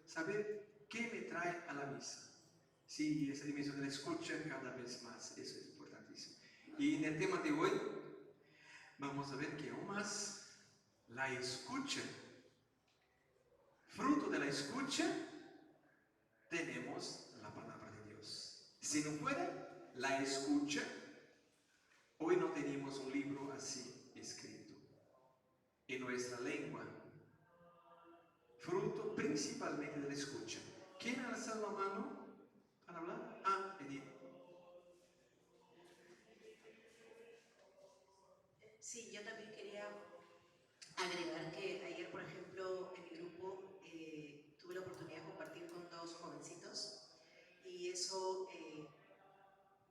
saber qué me trae a la misa. Sí, esa dimensión de la escucha cada vez más, eso es importantísimo. Y en el tema de hoy vamos a ver que aún más la escucha, fruto de la escucha, tenemos la palabra de Dios. Si no fuera la escucha, hoy no teníamos un libro así escrito en nuestra lengua. Fruto principalmente de la escucha. ¿Quién ha alzado la mano para hablar? Ah, Edith. Sí, yo también quería agregar que ayer, por ejemplo, en mi grupo tuve la oportunidad de compartir con 2 jovencitos y eso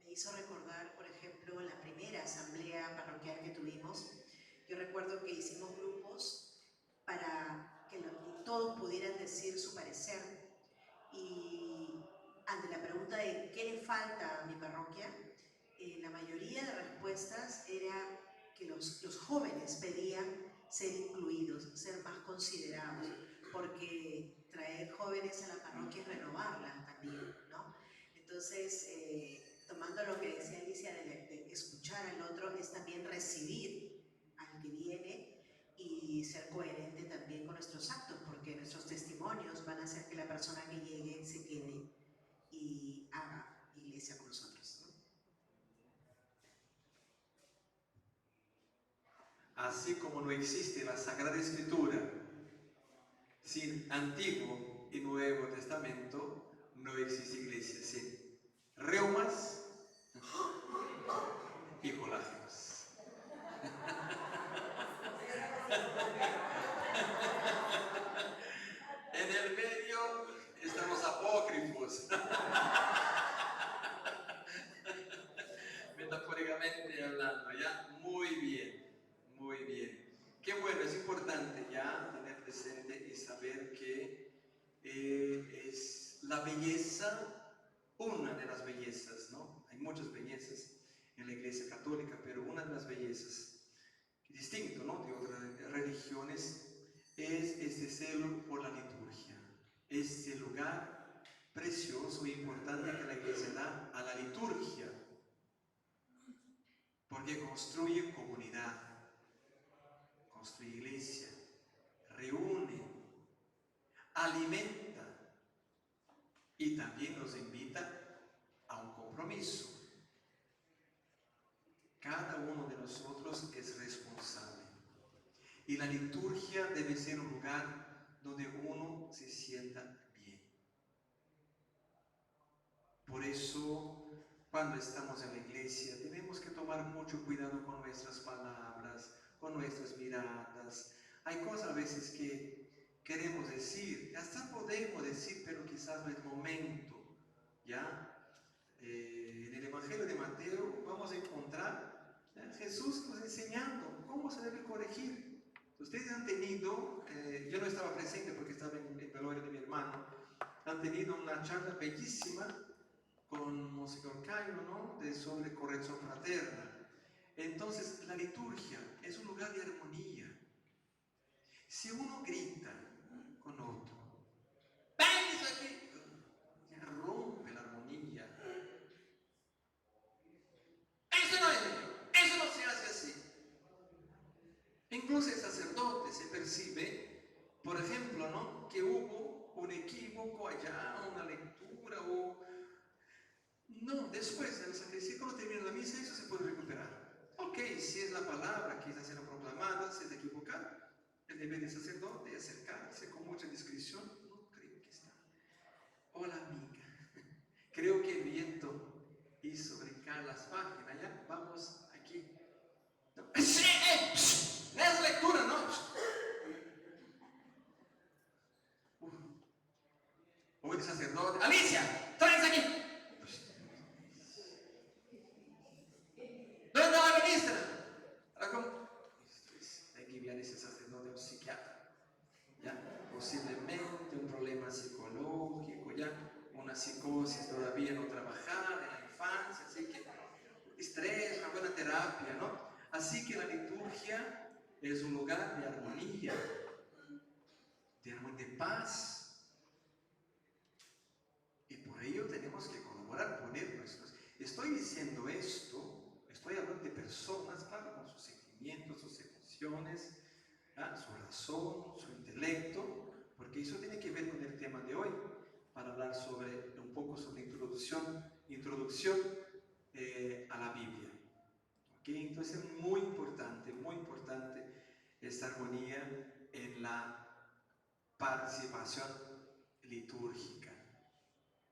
me hizo recordar, por ejemplo, la primera asamblea parroquial que tuvimos. Yo recuerdo que hicimos grupos para que todos pudieran decir su parecer y ante la pregunta de ¿qué le falta a mi parroquia? La mayoría de respuestas era que los jóvenes pedían ser incluidos, ser más considerados, porque traer jóvenes a la parroquia es renovarla también, ¿no? Entonces, tomando lo que decía Alicia de escuchar al otro, es también recibir al que viene y ser coherente también con nuestros actos, porque nuestros testimonios van a hacer que la persona que llegue se quede y haga iglesia con nosotros, ¿no? Así como no existe la Sagrada Escritura sin Antiguo y Nuevo Testamento, no existe iglesia sin reumas y colágenos. En el medio estamos apócrifos. Metafóricamente hablando, ¿ya? Muy bien, muy bien. Qué bueno, es importante ya tener presente y saber que es la belleza, una de las bellezas, ¿no? Hay muchas bellezas en la Iglesia Católica, pero una de las bellezas, distinto, ¿no?, de otras religiones, es este celo por la liturgia, este lugar precioso e importante que la Iglesia da a la liturgia, porque construye comunidad, construye iglesia, reúne, alimenta y también nos invita a un compromiso. Cada uno de nosotros es responsable. Y la liturgia debe ser un lugar donde uno se sienta bien. Por eso, cuando estamos en la iglesia, tenemos que tomar mucho cuidado con nuestras palabras, con nuestras miradas. Hay cosas a veces que queremos decir, hasta podemos decir, pero quizás no es momento, ¿ya? En el Evangelio de Mateo vamos a encontrar a Jesús nos enseñando cómo se debe corregir. Ustedes han tenido, yo no estaba presente porque estaba en el velorio de mi hermano, han tenido una charla bellísima con Monseñor Cairo, ¿no?, sobre corrección fraterna. Entonces, la liturgia es un lugar de armonía. Si uno grita con otro, ¡ven aquí!, ya rompe la armonía. Eso no es Dios, eso no se hace así. Incluso el sacerdote se percibe, por ejemplo, ¿no?, que hubo un equívoco allá, una lectura o... No, después de la sacristía, cuando termina la misa, eso se puede recuperar. Ok, si es la palabra que está siendo proclamada, se está equivocada, el deber del sacerdote es acercarse con mucha discreción. No creo que está. Hola, amiga. Creo que el viento hizo brincar las páginas. Ya, vamos aquí. No. Es lectura, ¿no? O el sacerdote. Alicia, tráense aquí. ¿Dónde está la ministra? ¿Cómo? Hay que enviar ese sacerdote a un psiquiatra. ¿Ya? Posiblemente un problema psicológico, ya una psicosis todavía no trabajada en la infancia, así que estrés, una buena terapia, ¿no? Así que la liturgia es un lugar de armonía, de paz. estoy diciendo esto, estoy hablando de personas, claro, con sus sentimientos, sus emociones, su razón, su intelecto, porque eso tiene que ver con el tema de hoy, para hablar un poco sobre introducción a la Biblia. ¿Okay? Entonces es muy importante esta armonía en la participación litúrgica.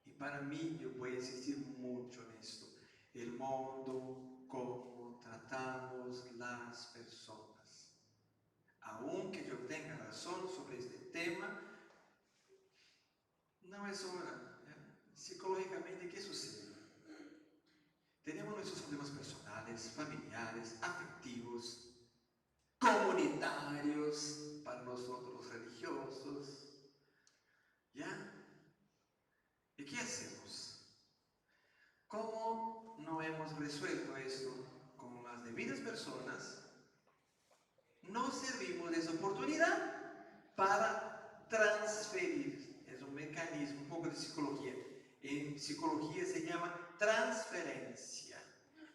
Y para mí, yo voy a insistir mucho en esto, el modo como tratamos las personas. Aunque yo tenga razón sobre este tema, no es hora. Psicológicamente, ¿qué sucede? Tenemos nuestros problemas personales, familiares, afectivos, comunitarios, para nosotros los religiosos. ¿Ya? ¿Y qué hacemos? ¿Cómo no hemos resuelto esto con las debidas personas? No servimos de esa oportunidad para transferir. Es un mecanismo, un poco de psicología. En psicología se llama transferencia.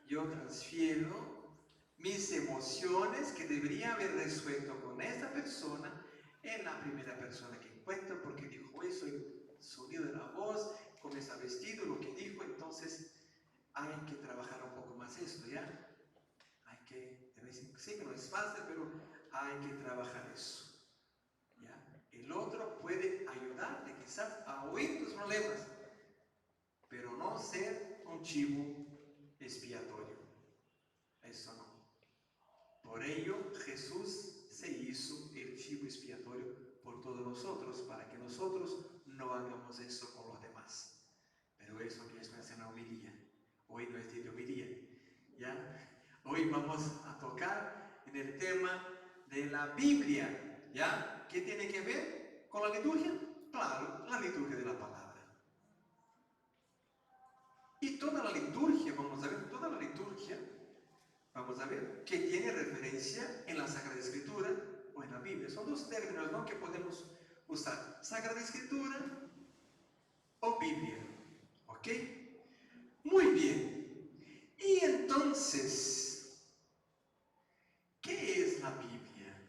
Yo transfiero mis emociones que debería haber resuelto con esta persona en la primera persona que encuentro, porque dijo eso, el sonido de la voz, cómo está vestido, lo que dijo. Entonces hay que trabajar un poco más esto, ¿ya? Hay que, sí que no es fácil, pero hay que trabajar eso, ¿ya? El otro puede ayudarte quizás a huir tus problemas, pero no ser un chivo expiatorio. Eso no. Por ello Jesús se hizo el chivo expiatorio por todos nosotros, para que nosotros no hagamos eso con los demás. Pero eso que es una homilía. Hoy no es de homilía, ¿ya? Hoy vamos a tocar en el tema de la Biblia, ¿ya? ¿Qué tiene que ver con la liturgia? Claro, la liturgia de la palabra. Y toda la liturgia, vamos a ver, toda la liturgia, vamos a ver, que tiene referencia en la Sagrada Escritura o en la Biblia. Son dos términos, ¿no?, que podemos usar: Sagrada Escritura o Biblia. ¿Ok? Muy bien. Y entonces, ¿qué es la Biblia?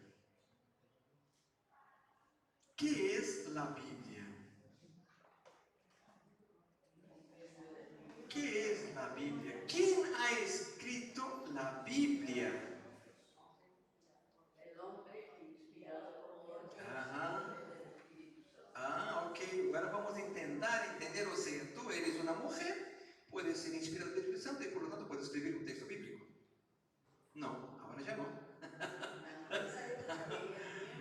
¿Qué es la Biblia? ¿Qué es la Biblia? ¿Quién ha escrito la Biblia? Ajá. Ok. Ahora vamos a intentar entender. O sea, tú eres una mujer, puedes ser inspirada del Espíritu Santo y por lo tanto puedes escribir un texto bíblico. No, ahora ya no.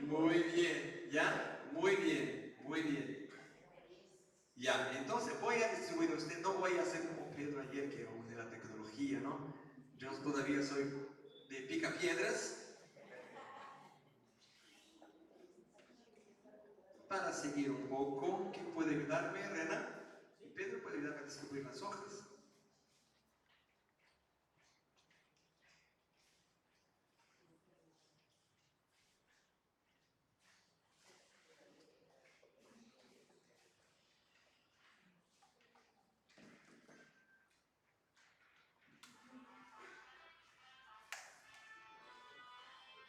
Muy bien, ¿ya? Muy bien, muy bien. Ya, entonces voy a distribuir a usted, no voy a hacer como Pedro ayer, que era de la tecnología, ¿no? Yo todavía soy de picapiedras. Para seguir un poco, ¿quién puede ayudarme, Rena? Y Pedro puede ayudarme a distribuir las hojas.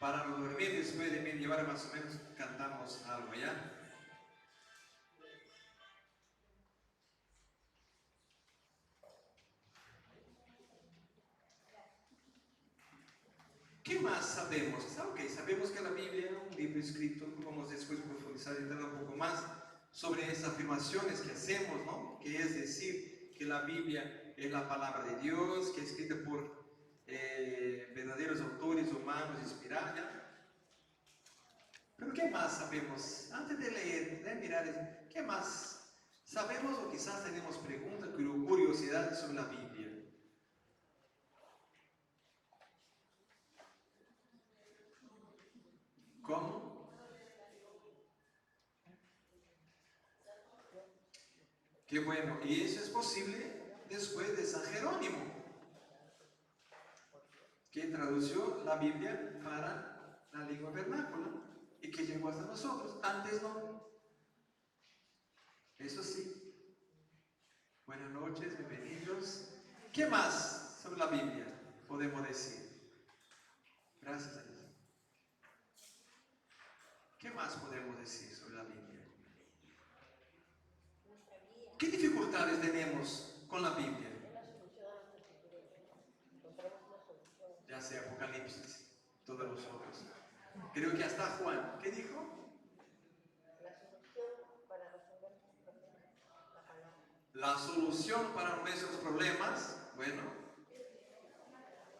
Para no dormir, después de media hora más o menos, cantamos algo, ¿ya? ¿Qué más sabemos? Ok, sabemos que la Biblia es un libro escrito. Vamos después a profundizar y entrar un poco más sobre esas afirmaciones que hacemos, ¿no? Que es decir, que la Biblia es la palabra de Dios, que es escrita por verdaderos autores humanos inspirados, ¿ya? Pero ¿qué más sabemos? Antes de leer, de mirar, ¿qué más sabemos o quizás tenemos preguntas, curiosidades sobre la Biblia? ¿Cómo? Qué bueno. Y eso es posible después de San Jerónimo, que tradució la Biblia para la lengua vernácula y que llegó hasta nosotros. Antes no. Eso sí. Buenas noches, bienvenidos. ¿Qué más sobre la Biblia podemos decir? Gracias a Dios. ¿Qué más podemos decir sobre la Biblia? ¿Qué dificultades tenemos con la Biblia? Ya sea Apocalipsis, todos los otros. Creo que hasta Juan, ¿qué dijo? La solución para nuestros problemas, bueno,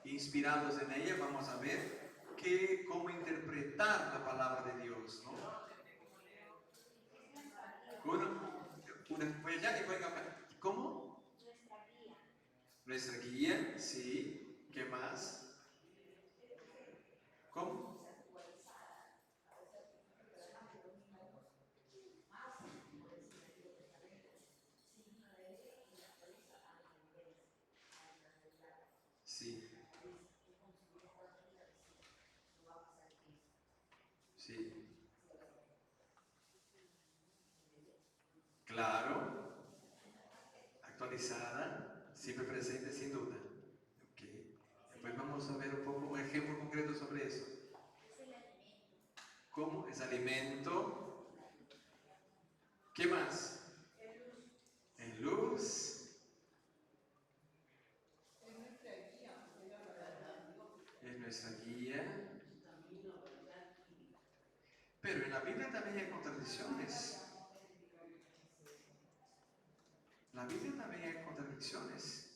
inspirados en ella, vamos a ver cómo interpretar la palabra de Dios, ¿no? Pues ya que voy acá. ¿Cómo? Nuestra guía, sí. ¿Qué más? ¿Cómo? Sí. Sí. Claro. Actualizada, siempre presente, sin duda. Ok. Después vamos a ver un poco un ejemplo concreto sobre eso. ¿Cómo? Es alimento. ¿Qué más? En luz. Es nuestra guía. Pero en la Biblia también hay contradicciones. La Biblia también hay contradicciones.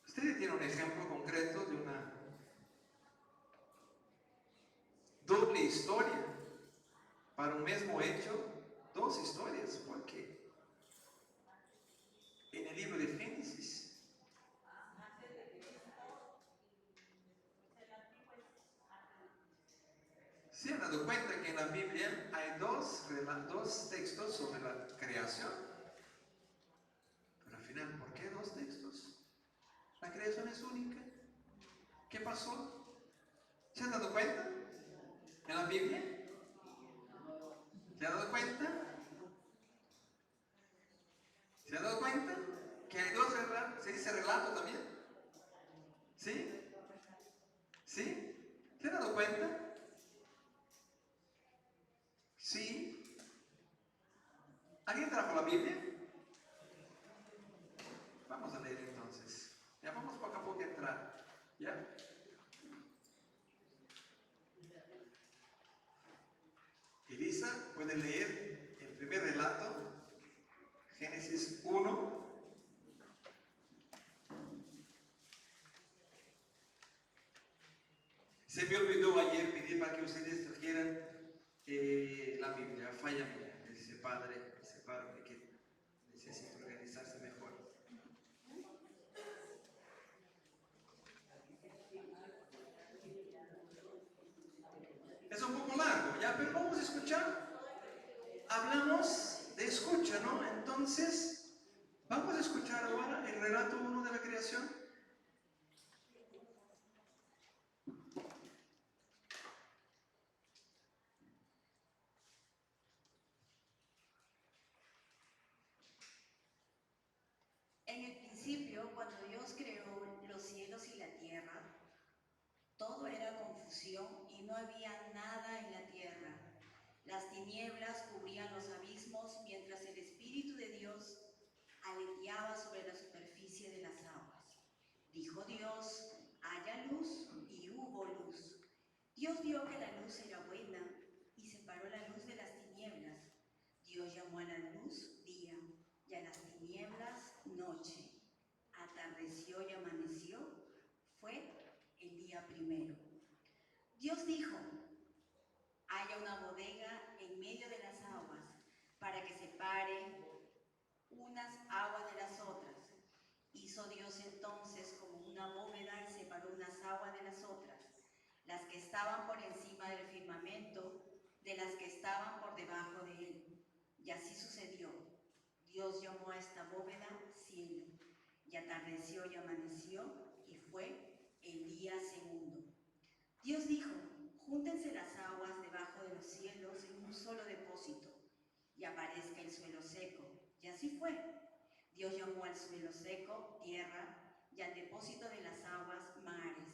Ustedes tienen un ejemplo concreto de una doble historia para un mismo hecho, dos historias. ¿Por qué? En el libro de Génesis. ¿Se han dado cuenta que en la Biblia hay dos textos sobre la creación? Pero al final, ¿por qué dos textos? La creación es única. ¿Qué pasó? ¿Se han dado cuenta? ¿En la Biblia? ¿Se han dado cuenta? ¿Se han dado cuenta? Que hay dos relatos. ¿Se dice relato también? ¿Sí? ¿Sí? ¿Se han dado cuenta? Sí. ¿Alguien trajo la Biblia? Vamos a leer entonces. Ya vamos poco a poco a entrar. ¿Ya? Elisa, puede leer el primer relato, Génesis 1. Se me olvidó ayer pedir para que ustedes trajeran la Biblia, falla mía, dice padre, que necesito organizarse mejor. Es un poco largo, ya, pero vamos a escuchar. Hablamos de escucha, ¿no? Entonces, vamos a escuchar ahora el relato 1 de la creación. En el principio, cuando Dios creó los cielos y la tierra, todo era confusión y no había nada en la tierra. Las tinieblas cubrían los abismos mientras el Espíritu de Dios aleteaba sobre la superficie de las aguas. Dijo Dios, haya luz, y hubo luz. Dios vio que la luz era buena y separó la luz de las tinieblas. Dios llamó a la luz día y a las tinieblas noche. Atardeció y amaneció. Fue el día primero. Dios dijo, haya una bodega en medio de las aguas para que separe unas aguas de las otras. Hizo Dios entonces como una bóveda y separó unas aguas de las otras, las que estaban por encima del firmamento de las que estaban por debajo de él. Y así sucedió. Dios llamó a esta bóveda cielo, y atardeció y amaneció, y fue el día segundo. Dios dijo, junten llénense las aguas debajo de los cielos en un solo depósito, y aparezca el suelo seco. Y así fue. Dios llamó al suelo seco tierra, y al depósito de las aguas mares.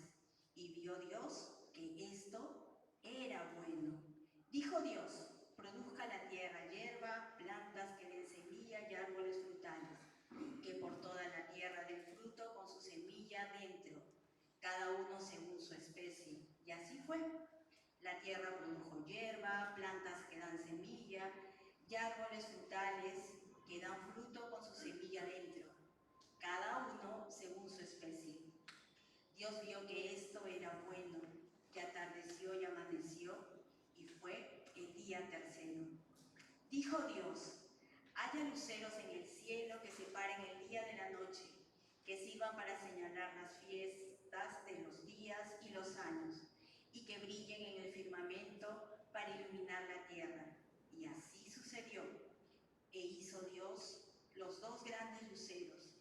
Y vio Dios que esto era bueno. Dijo Dios: produzca la tierra hierba, plantas que den semilla y árboles frutales, que por toda la tierra den fruto con su semilla dentro, cada uno según su especie. Y así fue. La tierra produjo hierba, plantas que dan semilla y árboles frutales que dan fruto con su semilla dentro, cada uno según su especie. Dios vio que esto era bueno, y atardeció y amaneció, y fue el día tercero. Dijo Dios: haya luceros en el cielo que separen el día de la noche, que sirvan para señalar las fiestas de los días y los años, y que brillen en el firmamento para iluminar la tierra. Y así sucedió. E hizo Dios los dos grandes luceros,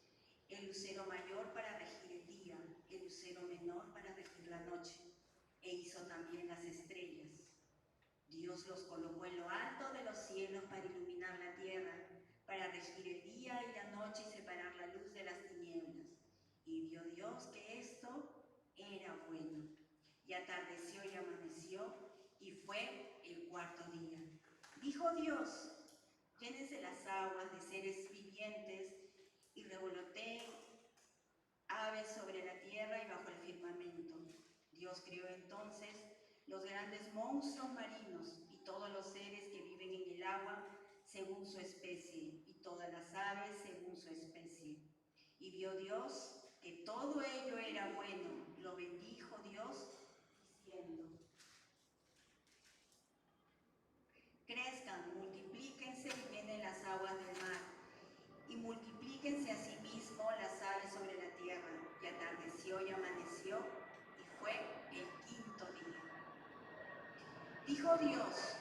el lucero mayor para regir el día, el lucero menor para regir la noche. E hizo también las estrellas. Dios los colocó en lo alto de los cielos para iluminar la tierra, para regir el día y la noche y separar la luz de las tinieblas. Y vio Dios que esto era bueno. Y atardeció y amaneció, y fue el cuarto día. Dijo Dios: llénense las aguas de seres vivientes y revoloteen aves sobre la tierra y bajo el firmamento. Dios creó entonces los grandes monstruos marinos y todos los seres que viven en el agua según su especie, y todas las aves según su especie. Y vio Dios que todo ello era bueno. Lo bendijo Dios diciendo: crezcan, multiplíquense y llenen las aguas del mar, y multiplíquense a sí mismo las aves sobre la tierra. Y atardeció y amaneció, y fue el quinto día. Dijo Dios: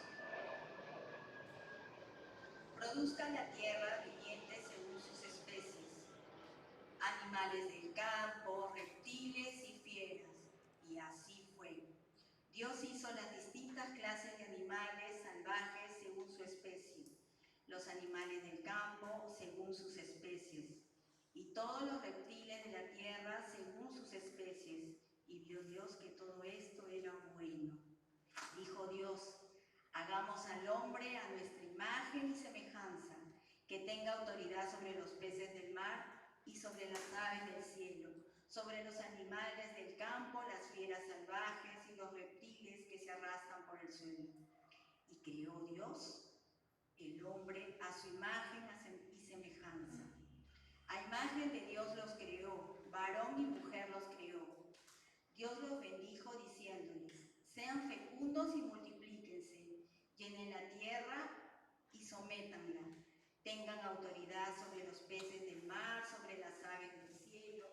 produzca la tierra vivientes según sus especies, animales del campo, reptiles y fieras. Y así fue. Dios hizo las distintas clases de animales salvajes según su especie, los animales del campo según sus especies, y todos los reptiles de la tierra según sus especies. Y vio Dios que todo esto era bueno. Dijo Dios: hagamos al hombre a nuestra imagen y semejanza, que tenga autoridad sobre los peces del mar y sobre las aves del cielo, sobre los animales del campo, las fieras salvajes y los reptiles que se arrastran por el suelo. Y creó Dios el hombre a su imagen y semejanza. A imagen de Dios los creó, varón y mujer los creó. Dios los bendijo diciéndoles: sean fecundos y multiplíquense, llenen la tierra y sométanla, tengan autoridad sobre los peces del mar, sobre las aves del cielo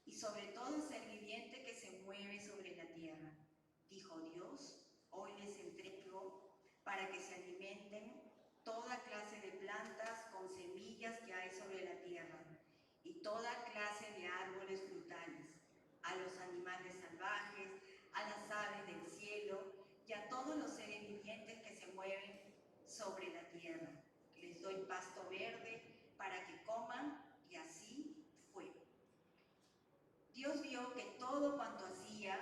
y sobre todo ser viviente que se mueve sobre la tierra. Dijo Dios: hoy les entrego para que se alimenten toda clase de plantas con semillas que hay sobre la tierra, y toda clase de árboles frutales, a los animales salvajes, a las aves del cielo y a todos los seres vivientes que se mueven sobre la tierra. Les doy pasto verde para que coman, y así fue. Dios vio que todo cuanto hacía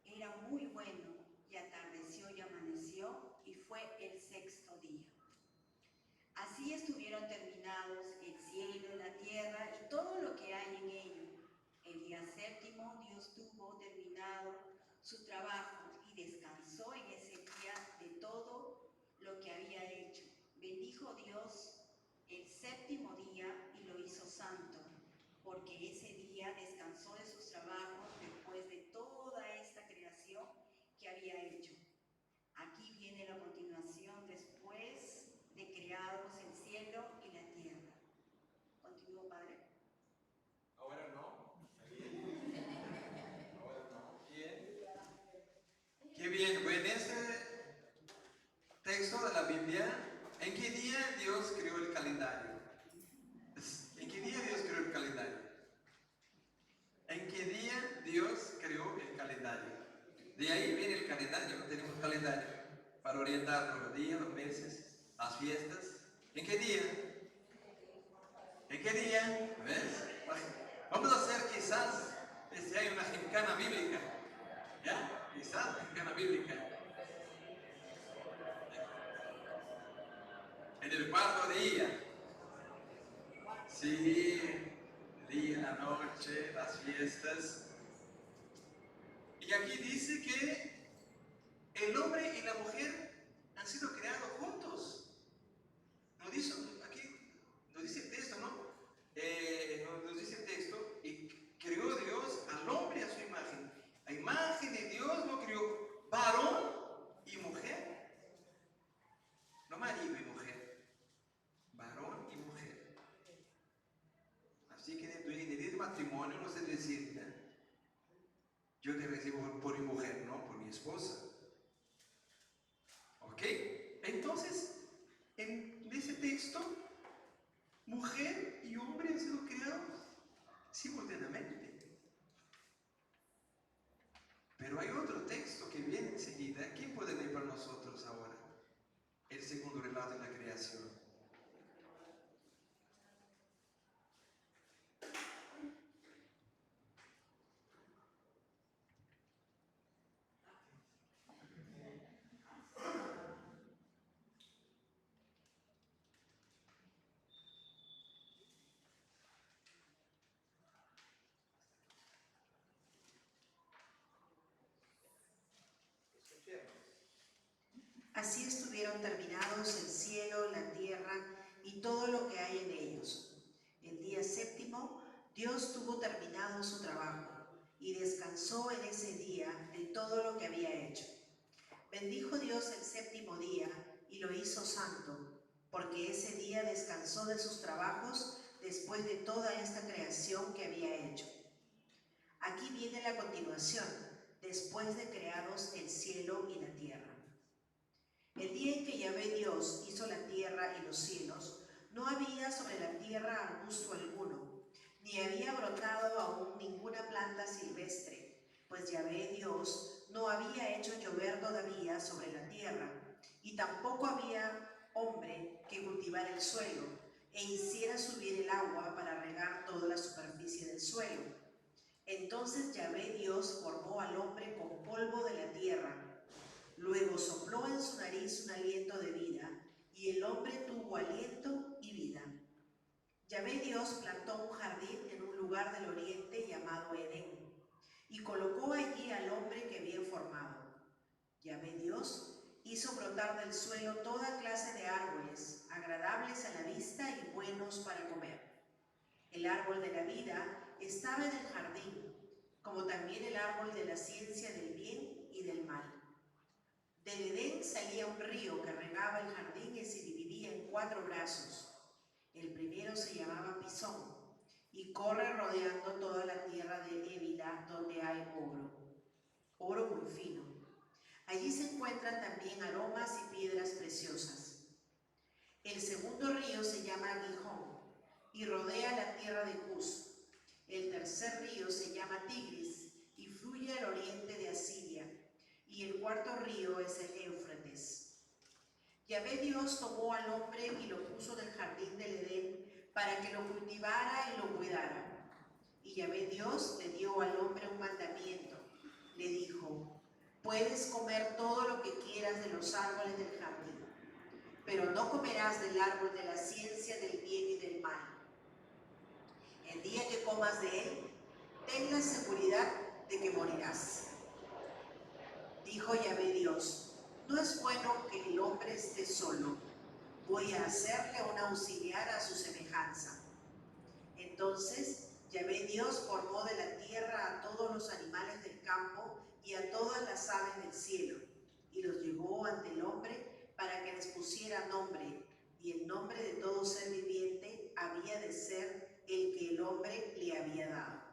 era muy bueno, y atardeció y amaneció, y fue el sexto día. Así estuvieron terminados el cielo, la tierra y todo lo que hay en ello. El día séptimo Dios tuvo terminado su trabajo y descansó en ese día de todo lo que había hecho. Bendijo Dios el séptimo día y lo hizo santo, porque ese día descansó de sus trabajos después de toda esta creación que había hecho. Aquí viene la continuación después de creados el cielo y la tierra. ¿Continúo, Padre? Ahora no. Bien. Ahora no. Bien. Qué bien. Bueno, ese texto de la Biblia, ¿en qué día Dios creó el calendario? ¿En qué día Dios creó el calendario? ¿En qué día Dios creó el calendario? De ahí viene el calendario, tenemos calendario para orientarnos los días, los meses, las fiestas. ¿En qué día? ¿En qué día? ¿Ves? Vamos a hacer quizás este año una gincana bíblica. ¿Ya? Quizás gincana bíblica. En el cuarto día. Sí, el día, la noche, las fiestas. Y aquí dice que el hombre y la mujer han sido creados juntos. Nos dice, aquí nos dice el texto, ¿no? Nos dice el texto, y creó Dios al hombre a su imagen. A imagen de Dios lo creó varón y mujer. No marido y mujer. Varón y mujer. Así que en el matrimonio no se decir, yo te recibo por mi mujer, no por mi esposa. ¿Ok? Entonces, en ese texto, mujer y hombre han sido creados simultáneamente. Pero hay otro texto que viene enseguida. ¿Quién puede leer para nosotros ahora? El segundo relato de la creación. Así estuvieron terminados el cielo, la tierra y todo lo que hay en ellos. El día séptimo, Dios tuvo terminado su trabajo y descansó en ese día de todo lo que había hecho. Bendijo Dios el séptimo día y lo hizo santo, porque ese día descansó de sus trabajos después de toda esta creación que había hecho. Aquí viene la continuación, después de creados el cielo y la tierra. El día en que Yahvé Dios hizo la tierra y los cielos, no había sobre la tierra arbusto alguno, ni había brotado aún ninguna planta silvestre, pues Yahvé Dios no había hecho llover todavía sobre la tierra, y tampoco había hombre que cultivara el suelo, e hiciera subir el agua para regar toda la superficie del suelo. Entonces Yahvé Dios formó al hombre con polvo de la tierra. Luego sopló en su nariz un aliento de vida, y el hombre tuvo aliento y vida. Yahvé Dios plantó un jardín en un lugar del oriente llamado Edén, y colocó allí al hombre que había formado. Yahvé Dios hizo brotar del suelo toda clase de árboles, agradables a la vista y buenos para comer. El árbol de la vida estaba en el jardín, como también el árbol de la ciencia del bien y del mal. Del Edén salía un río que regaba el jardín y se dividía en 4 brazos. El primero se llamaba Pisón y corre rodeando toda la tierra de Ávila, donde hay oro muy fino. Allí se encuentran también aromas y piedras preciosas. El segundo río se llama Gihón y rodea la tierra de Cus. El tercer río se llama Tigris y fluye al oriente de Asiria. Y el cuarto río es el Éufrates. Yahvé Dios tomó al hombre y lo puso en el jardín del Edén para que lo cultivara y lo cuidara. Y Yahvé Dios le dio al hombre un mandamiento. Le dijo: puedes comer todo lo que quieras de los árboles del jardín, pero no comerás del árbol de la ciencia del bien y del mal. El día que comas de él, ten la seguridad de que morirás. Dijo Yahvé Dios: no es bueno que el hombre esté solo, voy a hacerle un auxiliar a su semejanza. Entonces Yahvé Dios formó de la tierra a todos los animales del campo y a todas las aves del cielo, y los llevó ante el hombre para que les pusiera nombre, y el nombre de todo ser viviente había de ser el que el hombre le había dado.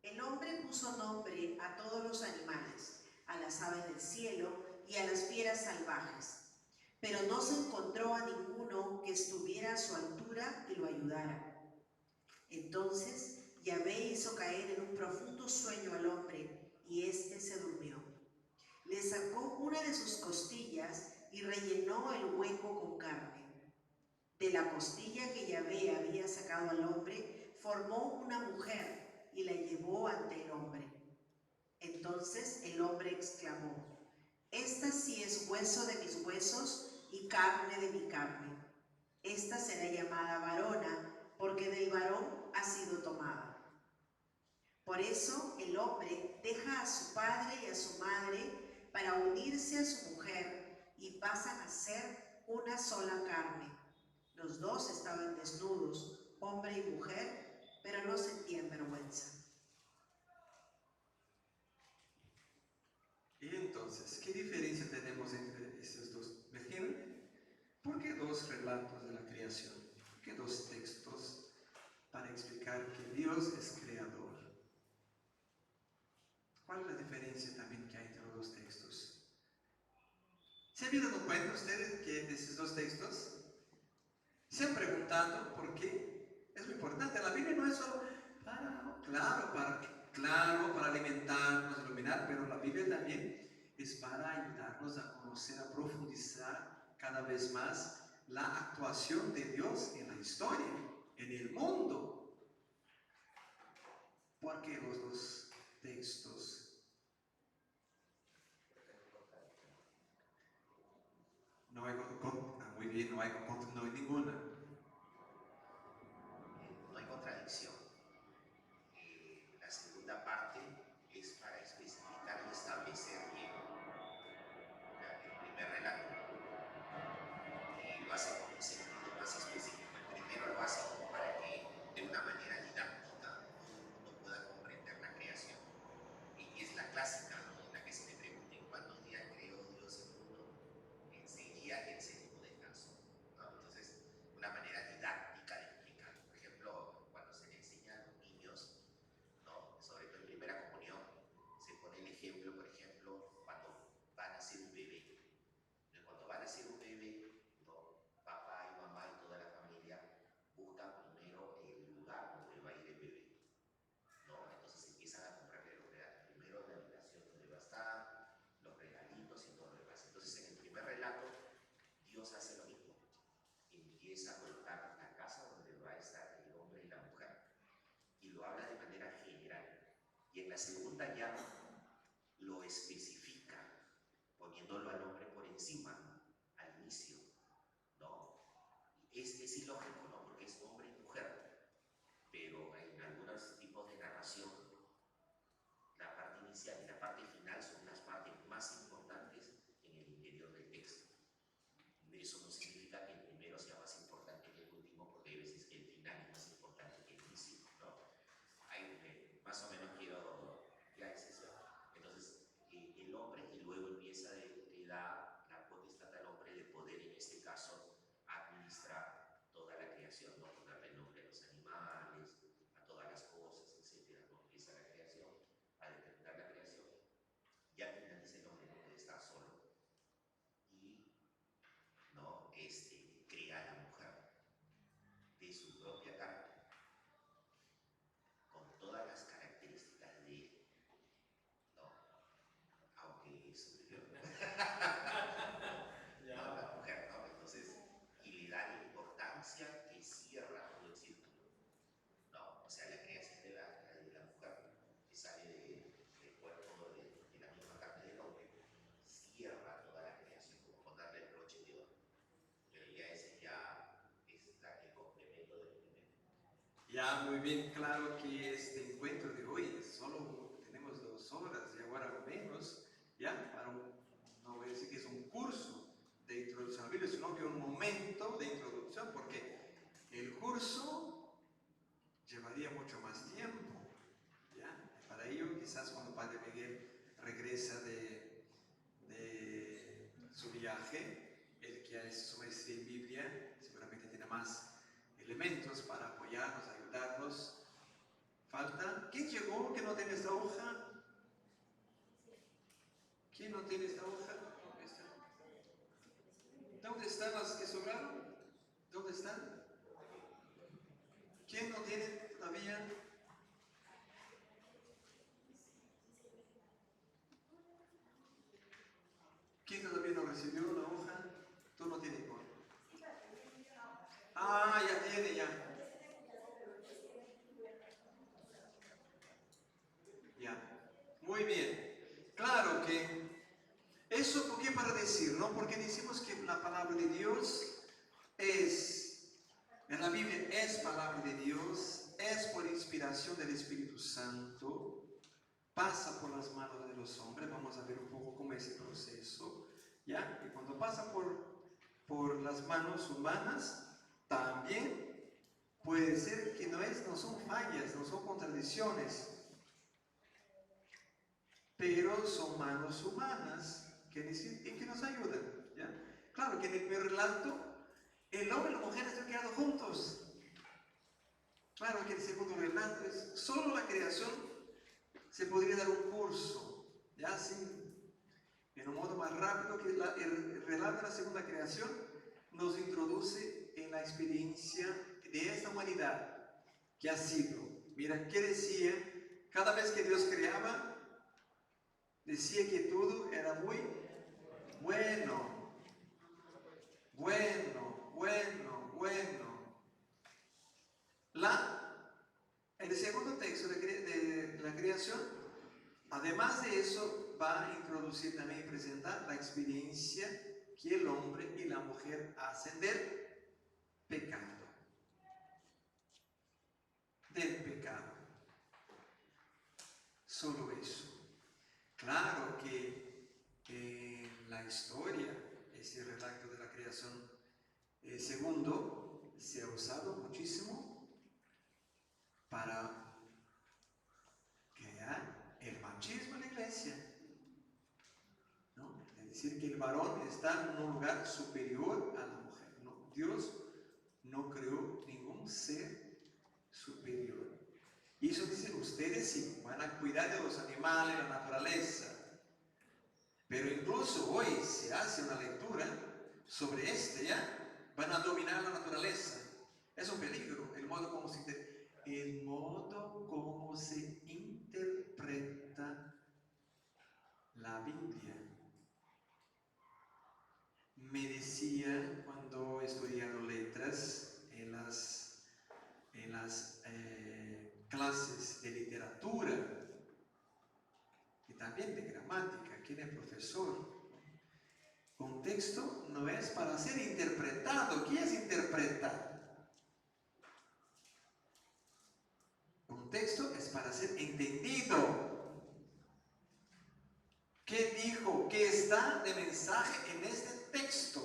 El hombre puso nombre a todos los animales, a las aves del cielo y a las fieras salvajes, pero no se encontró a ninguno que estuviera a su altura y lo ayudara. Entonces Yahvé hizo caer en un profundo sueño al hombre, y éste se durmió. Le sacó una de sus costillas y rellenó el hueco con carne. De la costilla que Yahvé había sacado al hombre, formó una mujer y la llevó ante el hombre. Entonces el hombre exclamó: esta sí es hueso de mis huesos y carne de mi carne. Esta será llamada varona, porque del varón ha sido tomada. Por eso el hombre deja a su padre y a su madre para unirse a su mujer, y pasan a ser una sola carne. Los dos estaban desnudos, hombre y mujer, pero no sentían vergüenza. Y entonces, ¿qué diferencia tenemos entre estos dos? ¿Ven? ¿Por qué dos relatos de la creación? ¿Por qué dos textos para explicar que Dios es creador? ¿Cuál es la diferencia también que hay entre los dos textos? ¿Se han dado cuenta ustedes que de esos dos textos se han preguntado por qué? Es muy importante. La Biblia no es solo para alimentarnos, iluminar, pero la Biblia también es para ayudarnos a conocer, a profundizar cada vez más la actuación de Dios en la historia, en el mundo. ¿Por qué los dos textos? No hay muy bien, no hay ninguna. No hay contradicción. La segunda parte es para especificar y establecer bien el primer relato. Y lo hace con un sentido más específico. El primero lo hace como para que de una manera didáctica uno pueda comprender la creación. Y es la clásica, ¿no? En la que se le pregunta en cuántos días creó Dios el mundo, enseguida el séptimo descanso, ¿no? Entonces, una manera didáctica de explicar. Por ejemplo, cuando se le enseña a los niños, ¿no? Sobre todo en primera comunión, se pone el ejemplo, por ejemplo, cuando van a ser un bebé. Entonces, cuando van a ser un bebé, ¿no? Papá y mamá y toda la familia buscan primero el lugar donde va a ir el bebé, ¿no? Entonces empiezan a comprarle los regalos. Primero la habitación donde va a estar, los regalitos y todo lo demás. Entonces, en el primer relato, Dios hace lo mismo. Empieza a colocar la casa donde va a estar el hombre y la mujer. Y lo habla de manera general. Y en la segunda ya lo especifica, poniéndolo al hombre por encima, al inicio, ¿no? Es ilógico, ¿no? Porque es hombre y mujer. Pero en algunos tipos de narración, la parte inicial y la parte final son las partes más importantes en el interior del texto. Eso no significa que el primero sea más importante que el último, porque hay veces que el final es más importante que el inicio, ¿no? Más o menos quiero, ya es eso. Entonces, el hombre, y luego empieza, le da la potestad al hombre de poder, en este caso, administrar toda la creación, ¿no? Ponerle nombre a los animales, a todas las cosas, etc., ¿no? Empieza la creación, a determinar la creación. Ya finaliza el hombre, no puede estar solo. Y, ¿no? Crea a la mujer de su propia carne, con todas las características de él, ¿no? Aunque es superior, ¿no? No, la mujer, ¿no? Entonces, y le da la importancia que cierra todo el círculo, ¿no? O sea, la creación de la mujer, que sale del cuerpo de la misma carne del hombre, cierra toda la creación, como ponerle el broche de oro. Pero ya ese ya es el complemento del primero. Ya, muy bien, claro que este encuentro de hoy solo tenemos 2 horas y ahora menos, ya, no voy a decir que es un curso de introducción a la Biblia, sino que un momento de introducción, porque el curso llevaría mucho más tiempo, ya. Para ello, quizás cuando Padre Miguel regresa de su viaje, el que es su maestría en Biblia, seguramente tiene más elementos para apoyarnos, ayudarnos. ¿Falta? ¿Quién llegó que no tiene esta hoja? ¿Quién no tiene esta hoja? ¿Dónde están las que sobraron? ¿Dónde están? ¿Quién no tiene todavía? ¿Quién todavía no recibió la hoja? Tú no tienes hoja. Ah, ya tiene, ya. Ya. Muy bien. Claro que eso, ¿por qué para decir? ¿No? Porque decimos que la palabra de Dios es, en la Biblia es palabra de Dios, es por inspiración del Espíritu Santo, pasa por las manos de los hombres. Vamos a ver un poco cómo es el proceso, ¿ya? Y cuando pasa por las manos humanas, también puede ser que no son fallas, no son contradicciones, pero son manos humanas que nos ayudan, ¿ya? Claro que en el primer relato, el hombre y la mujer están quedando juntos. Claro que el segundo relato es solo la creación. Se podría dar un curso, ya así, en un modo más rápido, que el relato de la segunda creación nos introduce en la experiencia de esta humanidad que ha sido. Mira, ¿qué decía? Cada vez que Dios creaba, decía que todo era muy bueno, bueno, bueno, bueno. En el segundo texto de la creación, además de eso, va a introducir también y presentar la experiencia que el hombre y la mujer hacen del pecado. Del pecado. Solo eso. Claro que en la historia, este relato de la creación segundo, se ha usado muchísimo para crear el machismo en la iglesia, ¿no? Es decir, que el varón está en un lugar superior a la mujer, ¿no? Dios no creó ningún ser superior. Y eso dicen ustedes, sí, van a cuidar de los animales, la naturaleza. Pero incluso hoy se hace una lectura sobre ya van a dominar la naturaleza. Es un peligro el modo como se interpreta la Biblia. Me decía cuando he estudiado letras en las clases de literatura y también de gramática, quien es profesor, un texto no es para ser interpretado. ¿Qué es interpretar? Un texto es para ser entendido. ¿Qué dijo? ¿Qué está de mensaje en este texto?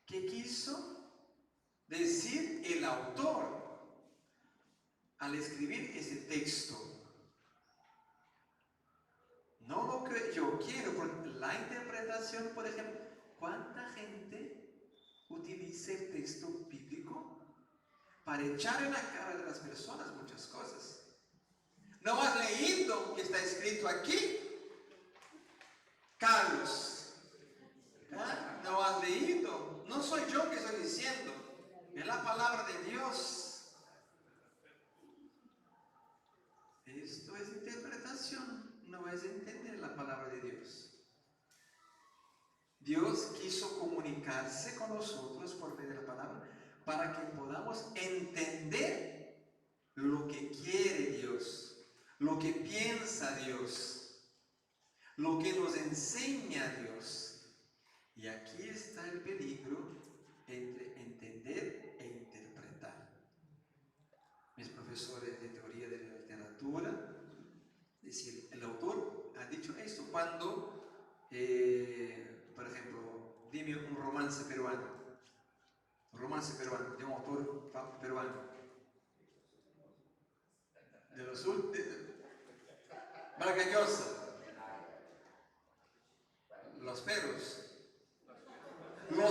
¿Qué quiso decir el autor al escribir ese texto? No lo que yo quiero, porque la interpretación, por ejemplo, ¿cuánta gente utiliza el texto bíblico para echar en la cara de las personas muchas cosas? ¿No has leído que está escrito aquí? Carlos, ¿ah? ¿No has leído? No soy yo que estoy diciendo, es la palabra de Dios. Esto es interpretación, no es entender la palabra de Dios. Dios quiso comunicarse con nosotros por medio de la palabra para que podamos entender lo que quiere Dios, lo que piensa Dios, lo que nos enseña Dios. Y aquí está el peligro entre entender e interpretar. Mis profesores de teoría de la literatura decían, el autor ha dicho esto cuando, por ejemplo, dime un romance peruano de un autor peruano. De los últimos, Vargas Llosa, Los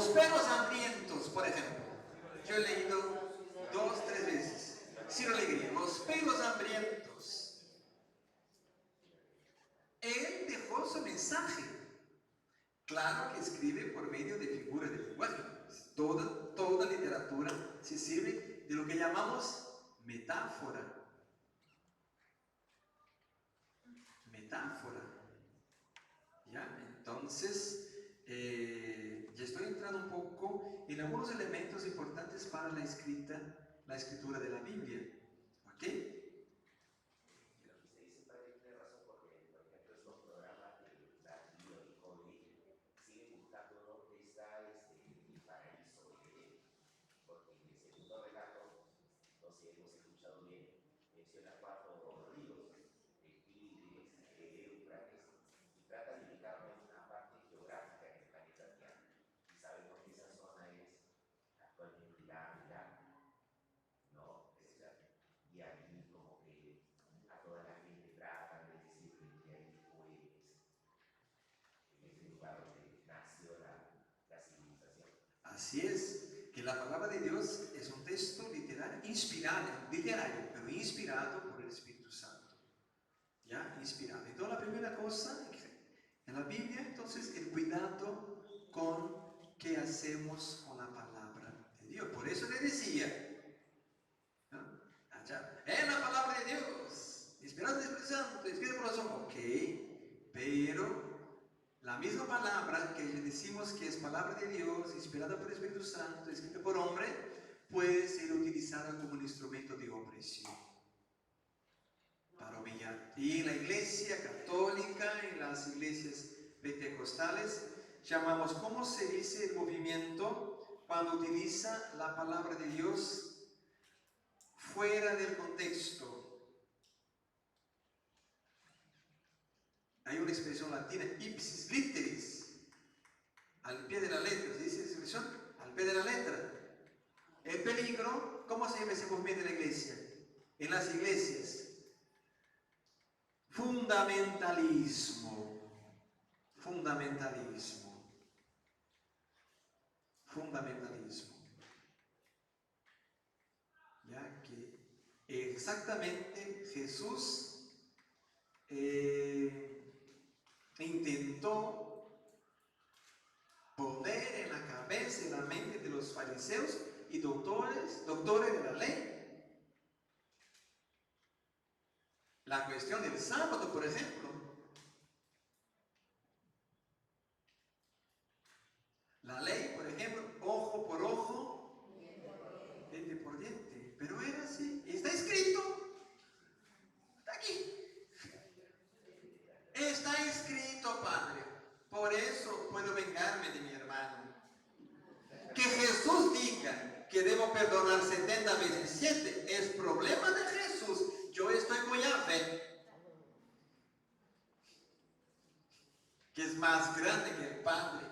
perros hambrientos, por ejemplo. Yo he leído 2, 3 veces. Sin alegría, Los perros hambrientos. Él dejó su mensaje. Claro que escribe por medio de figuras de lenguaje. Toda literatura se sirve de lo que llamamos metáfora. Metáfora. ¿Ya? Entonces, ya estoy entrando un poco en algunos elementos importantes para la escritura de la Biblia. ¿Ok? Lo que usted dice, padre, tiene razón, porque, por ejemplo, estos programas de Latino y Cody siguen buscando dónde está el paraíso de Edén, porque en el segundo relato, no sé, hemos escuchado bien, menciona 4 ríos, el Tigris, el Éufrates, y trata de ubicarlo en una parte geográfica en el planeta Tierra. Y sabemos que esa zona es actualmente Irak, ¿no? O sea, y ahí como que a toda la gente tratan de decirle que ahí fue en ese lugar donde nació la civilización. Así es, que la palabra de Dios es un texto literario, literario, pero inspirado por el Espíritu Santo. ¿Ya? Inspirado. Entonces la primera cosa en la Biblia, entonces, el cuidado con qué hacemos con la palabra de Dios. Por eso le decía, ¿no? Allá, en la palabra de Dios, inspirado del Espíritu Santo, inspirado por la razón. Ok, pero la misma palabra que decimos que es palabra de Dios, inspirada por el Espíritu Santo, escrita por hombre, puede ser utilizada como un instrumento de opresión para humillar. Y en la iglesia católica, en las iglesias pentecostales, llamamos, ¿cómo se dice el movimiento cuando utiliza la palabra de Dios fuera del contexto? Hay una expresión latina, ipsis literis, al pie de la letra. ¿Se dice esa expresión? Al pie de la letra. El peligro, ¿cómo se llama ese movimiento en la iglesia? En las iglesias. Fundamentalismo. Fundamentalismo. Fundamentalismo. Ya que exactamente Jesús intentó poner en la cabeza y en la mente de los fariseos y doctores de la ley la cuestión del sábado, por ejemplo. La ley, por ejemplo, ojo por ojo, diente por diente. Pero era así. Está escrito. Está aquí. Está escrito, Padre. Por eso puedo vengarme de mi hermano. Que Jesús diga que debo perdonar 70 veces 7 es problema de Jesús. Yo estoy con Yahvé, que es más grande que el Padre.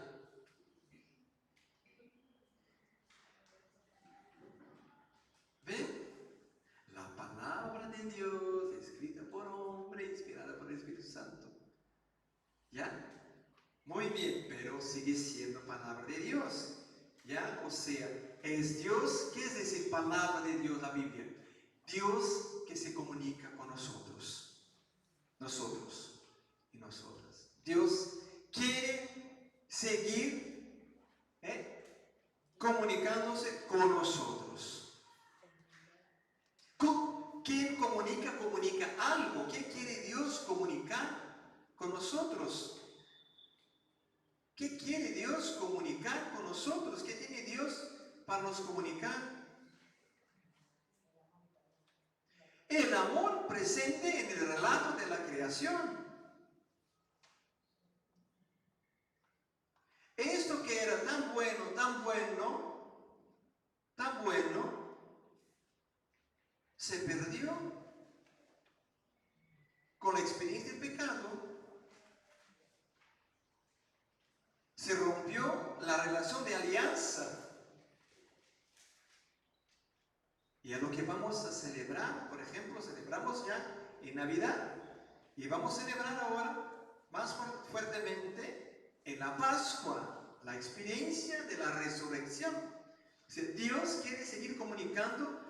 ¿Ven? La palabra de Dios, escrita por hombre, inspirada por el Espíritu Santo. ¿Ya? Muy bien, pero sigue siendo palabra de Dios. ¿Ya? O sea, es Dios. ¿Qué es decir palabra de Dios la Biblia? Dios que se comunica con nosotros. Nosotros y nosotras. Dios quiere seguir comunicándose con nosotros. ¿Quién comunica? Comunica algo. ¿Qué quiere Dios comunicar con nosotros? ¿Qué quiere Dios comunicar con nosotros? ¿Qué tiene Dios para nos comunicar? El amor presente en el relato de la creación. Esto que era tan bueno, tan bueno, tan bueno, se perdió con la experiencia del pecado. Se rompió la relación de alianza. Y a lo que vamos a celebrar, por ejemplo, celebramos ya en Navidad y vamos a celebrar ahora más fuertemente en la Pascua, la experiencia de la resurrección. O sea, Dios quiere seguir comunicando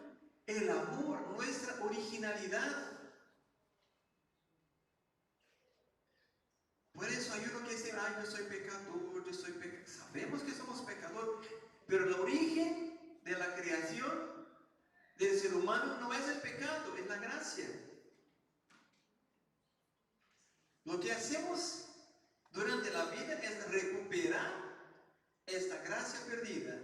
el amor, nuestra originalidad. Por eso hay uno que dice, ay, yo soy pecador, yo soy pecador. Sabemos que somos pecadores, pero el origen de la creación del ser humano no es el pecado, es la gracia. Lo que hacemos durante la vida es recuperar esta gracia perdida.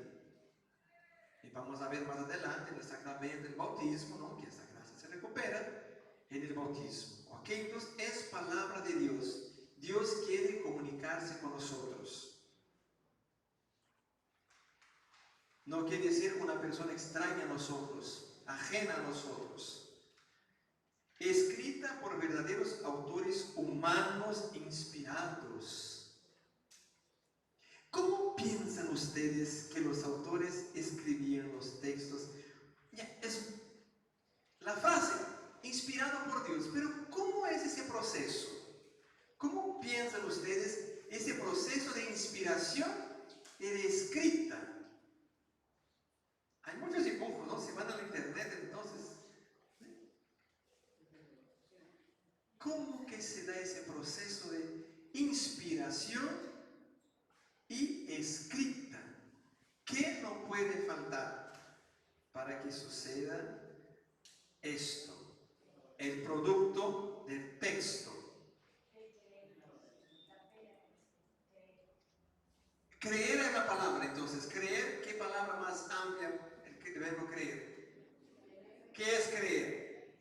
Y vamos a ver más adelante en el sacramento del bautismo, ¿no? Que esta gracia se recupera en el bautismo. ¿Ok? Entonces es palabra de Dios. Dios quiere comunicarse con nosotros. No quiere ser una persona extraña a nosotros, ajena a nosotros. Escrita por verdaderos autores humanos inspirados. ¿Cómo piensan ustedes que los autores escribían los textos? Es la frase, inspirado por Dios, pero ¿cómo es ese proceso? ¿Cómo piensan ustedes ese proceso de inspiración y de escrita? Hay muchos dibujos, ¿no? Se van a la internet, entonces. ¿Cómo que se da ese proceso de inspiración y escrita? ¿Qué no puede faltar para que suceda esto? El producto del texto. Creer es la palabra, entonces. Creer, ¿qué palabra más amplia el verbo creer? ¿Qué es creer?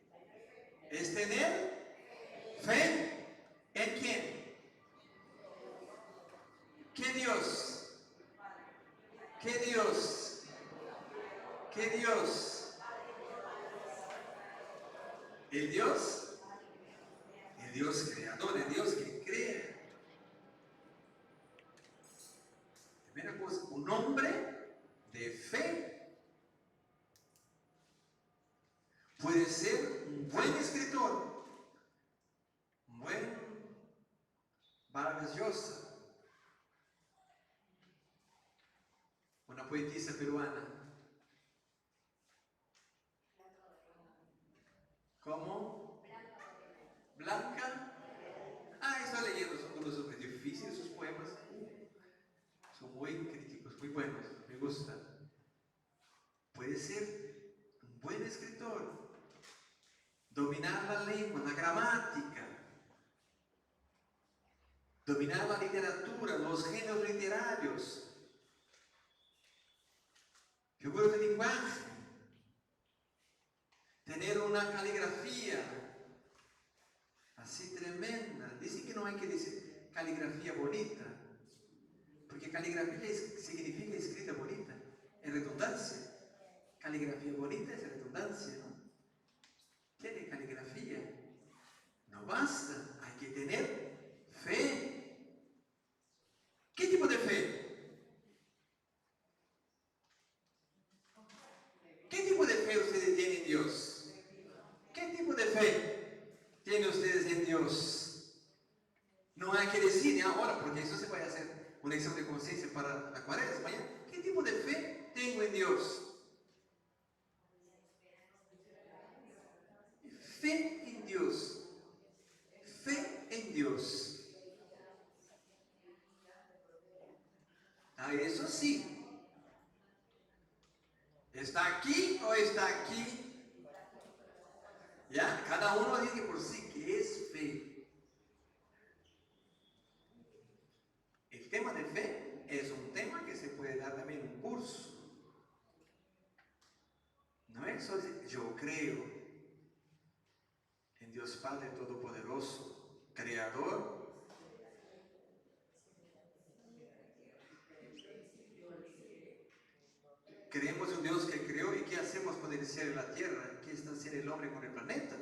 Es tener fe. ¿En quién? ¿Qué Dios? ¿Qué Dios? ¿Qué Dios? ¿El Dios? El Dios creador, el Dios que crea. Primera cosa, un hombre de fe puede ser un buen escritor, un buen Vargas Llosa, una poetisa peruana. ¿Cómo? Blanca. Estoy leyendo, son unos súper difíciles sus poemas. Son muy críticos, muy buenos, me gustan. Puede ser un buen escritor, dominar la lengua, la gramática, dominar la literatura, los géneros literarios, figuras de lenguaje, tener una caligrafía así tremenda. Dicen que no hay que decir caligrafía bonita, porque caligrafía significa escrita bonita, es redundancia. Caligrafía bonita es redundancia, ¿no? Tiene caligrafía. No basta, hay que tener fe. ¿Qué tipo de fe? ¿Qué tipo de fe ustedes tienen en Dios? ¿Qué tipo de fe tienen ustedes en Dios? No hay que decir ahora, porque eso se puede hacer un examen de conciencia para la cuaresma. ¿Qué tipo de fe tengo en Dios? Fe en Dios. Fe en Dios. Eso sí. ¿Está aquí o está aquí? Ya, cada uno dice por sí que es fe. El tema de fe es un tema que se puede dar también en un curso. No es solo decir, yo creo en Dios Padre Todopoderoso, Creador. Creemos en un Dios que creó, y ¿qué hacemos con el cielo y la tierra? ¿Qué está haciendo el hombre con el planeta?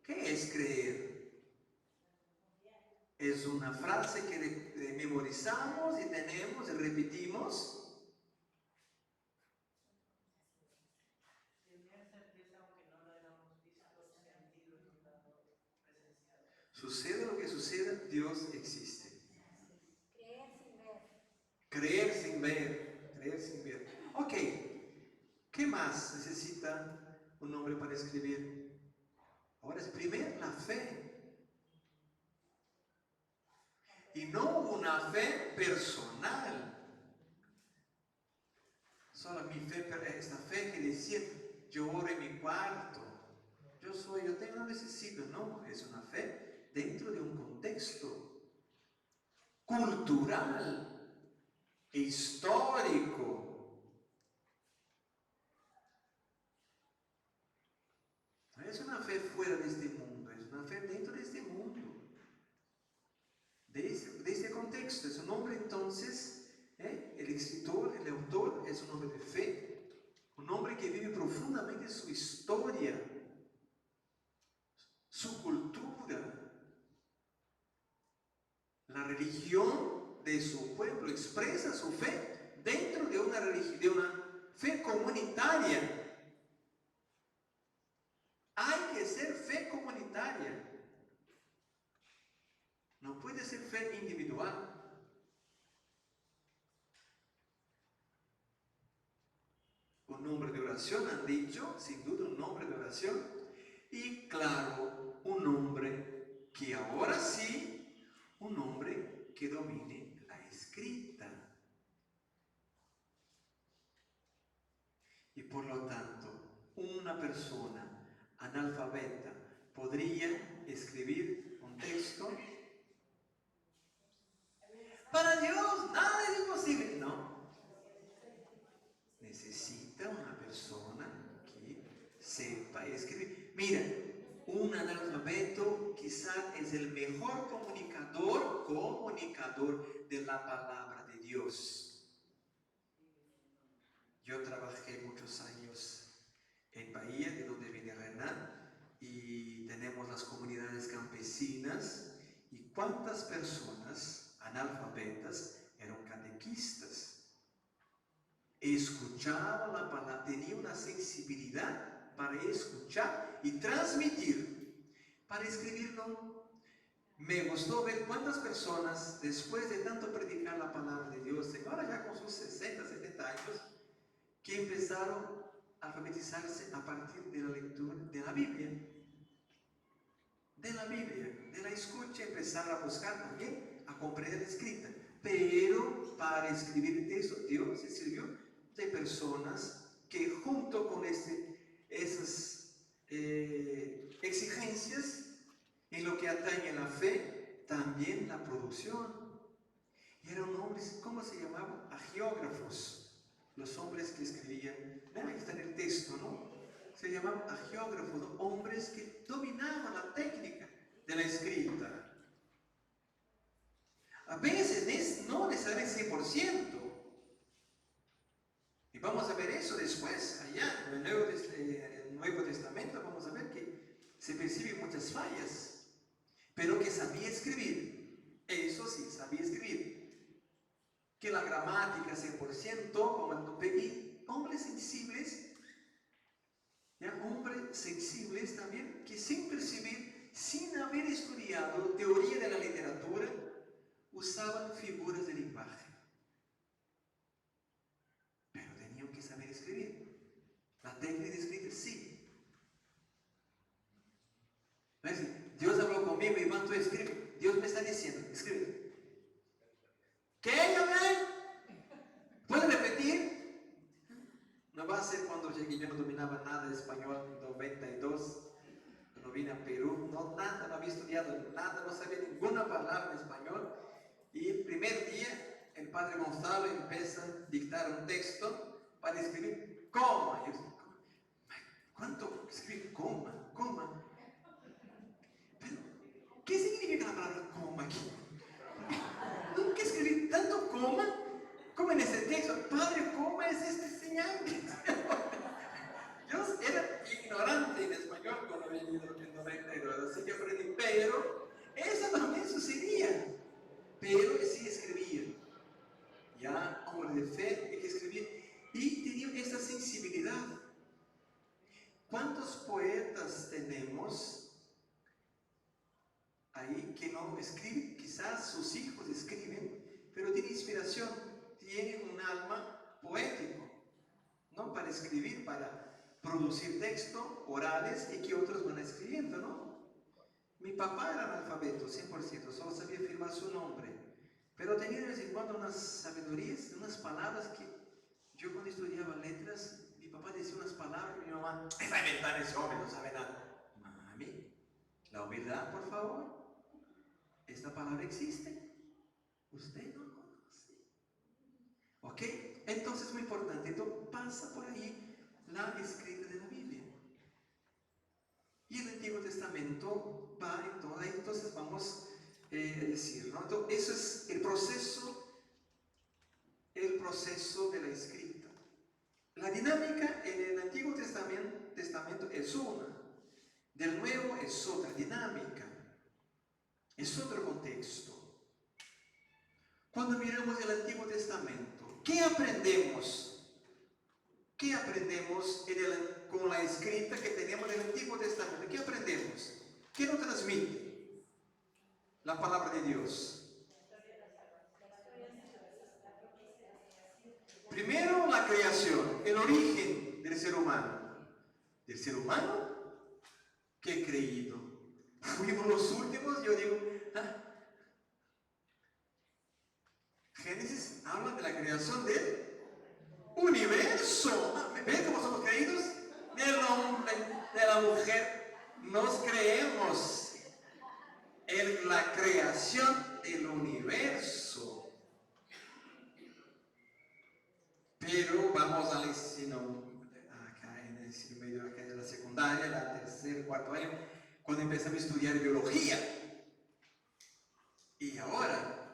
¿Qué es creer? Es una frase que memorizamos y tenemos y repetimos. Sucede lo que suceda, Dios existe. Creer sin ver. Creer sin ver. Ok, ¿qué más necesita un hombre para escribir? Ahora es primero la fe. Y no una fe personal. solo mi fe, pero esta fe que decía, yo oro en mi cuarto, yo tengo, no necesito, no, es una fe dentro de un contexto cultural e histórico. No es una fe fuera de este mundo, es una fe dentro de este mundo, de este contexto. Es un hombre entonces, el escritor, el autor, es un hombre de fe, un hombre que vive profundamente su historia, su cultura, la religión de su pueblo, expresa su fe dentro de una religión, de una fe comunitaria. Hay que ser fe comunitaria. No puede ser fe individual. Un nombre de oración, han dicho, sin duda un nombre de oración. Y claro, un nombre que ahora sí, un nombre que domine la escrita. Y por lo tanto, una persona analfabeta podría escribir un texto. Para Dios nada es imposible. No. Necesita una persona que sepa escribir. Mira, un analfabeto quizás es el mejor comunicador de la palabra de Dios. Yo trabajé muchos años en Bahía, de donde viene Renan, y tenemos las comunidades campesinas. ¿Y cuántas personas analfabetas eran catequistas? Escuchaban la palabra, tenía una sensibilidad para escuchar y transmitir. Para escribir no. Me gustó ver cuántas personas, después de tanto predicar la palabra de Dios, ahora ya con sus 60, 70 años, que empezaron a alfabetizarse a partir de la lectura de la Biblia. De la Biblia, de la escucha, empezaron a buscar también, a comprender la escrita. Pero para escribir el texto, Dios se sirvió de personas que junto con esas exigencias en lo que atañe a la fe, también la producción. Y eran hombres, ¿cómo se llamaban? Agiógrafos. Los hombres que escribían, ahí está en el texto, ¿no? Se llamaban agiógrafos, ¿no? Hombres que dominaban la técnica de la escrita. A veces no necesariamente 100%. Y vamos a ver eso después, allá en el Nuevo Testamento, vamos a ver que se perciben muchas fallas, pero que sabía escribir. Eso sí, sabía escribir. Que la gramática 100%, como pedí, hombres sensibles, ¿ya? Hombres sensibles también, que sin percibir, sin haber estudiado teoría de la literatura, usaban figuras de lenguaje. Pero tenían que saber escribir. La técnica de escribir, sí. Dios habló conmigo, Iván, tú escribe. Dios me está diciendo, escribe. ¿Qué, Yamel? ¿Puedes repetir? No va a ser cuando llegué, yo no dominaba nada de español en 92, cuando vine a Perú, no había estudiado nada, no sabía ninguna palabra en español. Y el primer día, el padre Gonzalo empieza a dictar un texto para escribir coma. Yo digo, ¿cuánto escribir coma? Coma. Pero, ¿qué significa la palabra coma aquí? Nunca escribí tanto coma como en ese texto. Padre, ¿cómo es este señal? Yo era ignorante en español cuando había venido en 92, así que aprendí. Pero eso también sucedía. Pero sí escribía. Ya, hombre de fe, que escribía. Y tenía esa sensibilidad. ¿Cuántos poetas tenemos ahí que no escriben? Quizás sus hijos escriben, pero tienen inspiración, tienen un alma poético, ¿no? Para escribir, para producir textos orales y que otros van escribiendo, ¿no? Mi papá era analfabeto, 100%, solo sabía firmar su nombre, pero tenía de vez en cuando unas sabidurías, unas palabras que Yo cuando estudiaba letras, mi papá decía unas palabras y mi mamá, está inventando ese hombre, no sabe nada. Mami, la humildad, por favor. Esta palabra existe. Usted no conoce. ¿Ok? Entonces es muy importante. Entonces pasa por ahí la escrita de la Biblia. Y el Antiguo Testamento va en todo ahí. Entonces vamos a decir, ¿no? Entonces, eso es el proceso de la escrita. La dinámica en el Antiguo Testamento es una. Del Nuevo es otra dinámica. Es otro contexto. Cuando miramos el Antiguo Testamento, ¿qué aprendemos? ¿Qué aprendemos con la escrita que tenemos en el Antiguo Testamento? ¿Qué aprendemos? ¿Qué nos transmite la palabra de Dios? Primero, la creación, el origen del ser humano. ¿Del ser humano? ¿Qué he creído? Fuimos los últimos, yo digo, Génesis habla de la creación del universo. ¿Ven cómo somos creídos? Del hombre, de la mujer. Nos creemos en la creación del universo. Pero vamos al acá en el medio acá de la secundaria, la tercer, cuarto año, cuando empezamos a estudiar biología. Y ahora,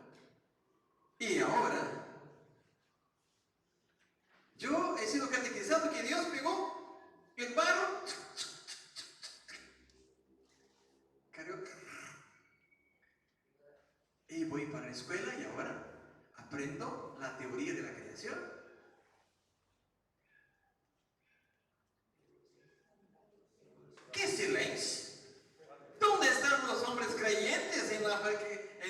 yo he sido catequizado que Dios pegó el barro, y voy para la escuela y ahora aprendo la teoría de la creación. ¡Qué silencio! ¿Dónde están los hombres creyentes en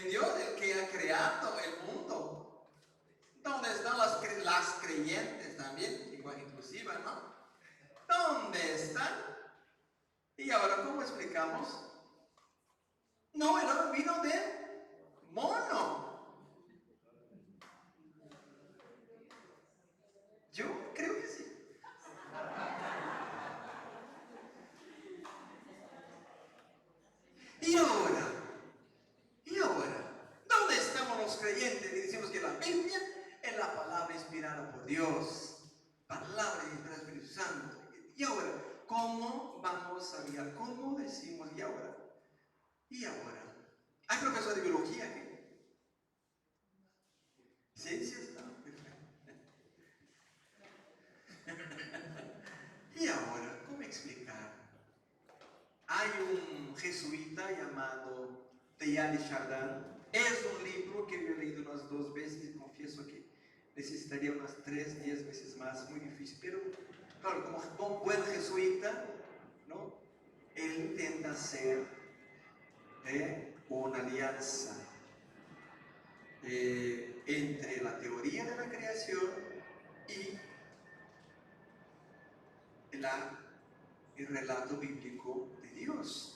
Dios, el que ha creado el mundo? ¿Dónde están las creyentes también? Igual inclusiva, ¿no? ¿Dónde están? Y ahora, ¿cómo explicamos? No, el oro vino de mono. Yo creo que sí. Y ahora, ¿dónde estamos los creyentes? Y decimos que la Biblia es la palabra inspirada por Dios, palabra inspirada por el Espíritu Santo. Y ahora, ¿cómo vamos a mirar? ¿Cómo decimos y ahora? Y ahora, ¿hay profesor de biología aquí? Ciencias, no, perfecto. Y ahora, ¿cómo explicar? Hay un jesuita llamado Teilhard de Chardin. Es un libro que yo he leído unas 2 veces y confieso que necesitaría unas 3, 10 veces más, muy difícil. Pero, claro, como un buen jesuita, ¿no? Él intenta hacer una alianza entre la teoría de la creación y el relato bíblico de Dios.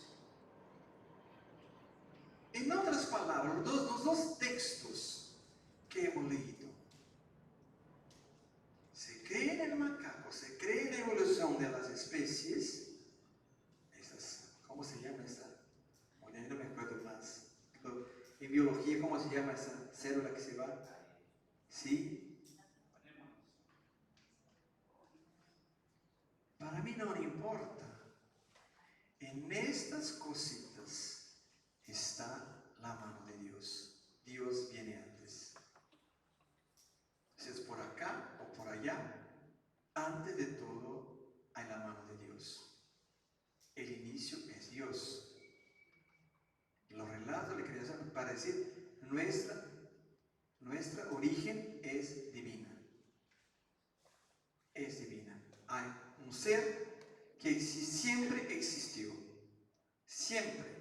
En otras palabras, los dos textos que hemos leído, se cree en el macaco, se cree en la evolución de las especies, ¿cómo se llama esa? Bueno, no me acuerdo más. En biología, ¿cómo se llama esa célula que se va? ¿Sí? Para mí no me importa. En estas cositas está la mano de Dios. Dios viene antes. Si es por acá o por allá, antes de todo hay la mano de Dios. El inicio es Dios. Los relatos de creación para decir nuestra origen es divina. Es divina. Hay un ser que siempre existió. Siempre.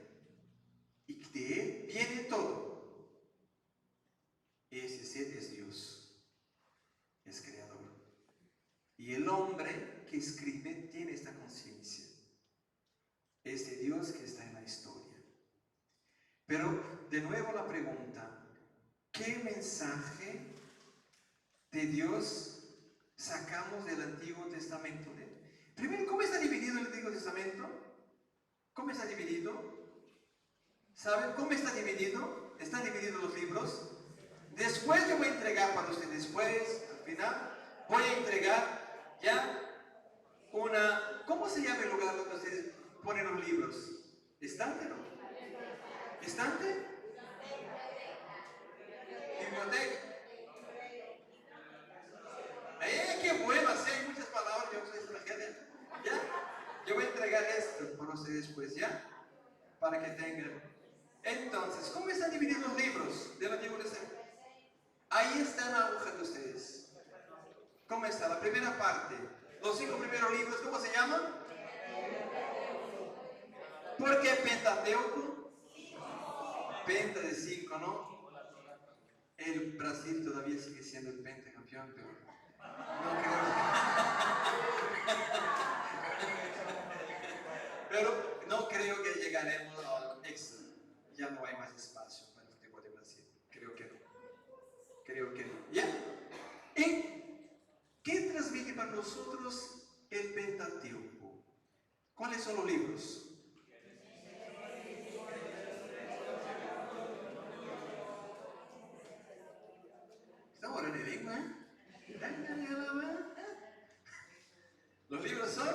Y de él viene todo. Ese ser es Dios. Es creador. Y el hombre que escribe tiene esta conciencia. Es de Dios que está en la historia. Pero de nuevo la pregunta, ¿qué mensaje de Dios sacamos del Antiguo Testamento. Primero, ¿cómo está dividido el Antiguo Testamento? ¿Cómo está dividido? ¿Saben cómo está dividido? Están divididos los libros. Después yo voy a entregar para ustedes, después, al final, voy a entregar ya una, ¿cómo se llama el lugar donde ustedes ponen los libros? ¿Estante, no? ¿Estante? ¿Biblioteca? ¡Qué bueno! Así hay muchas palabras, yo soy extranjera. ¿Ya? Yo voy a entregar esto para ustedes después, ¿ya? Para que tengan. Entonces, ¿cómo están divididos los libros del Antiguo Testamento? Ahí está la hoja de ustedes. ¿Cómo está? La primera parte. Los 5 primeros libros, ¿cómo se llaman? ¿Por qué Pentateuco? Penta de 5, ¿no? El Brasil todavía sigue siendo el pentacampeón, pero no creo. Pero no creo que llegaremos al Excel. Ya no hay más espacio para el tipo de Brasil. Creo que no. Creo que no. ¿Ya? ¿Y qué transmite para nosotros el Pentateuco? ¿Cuáles son los libros? Estamos hablando de lengua, ¿eh? Los libros son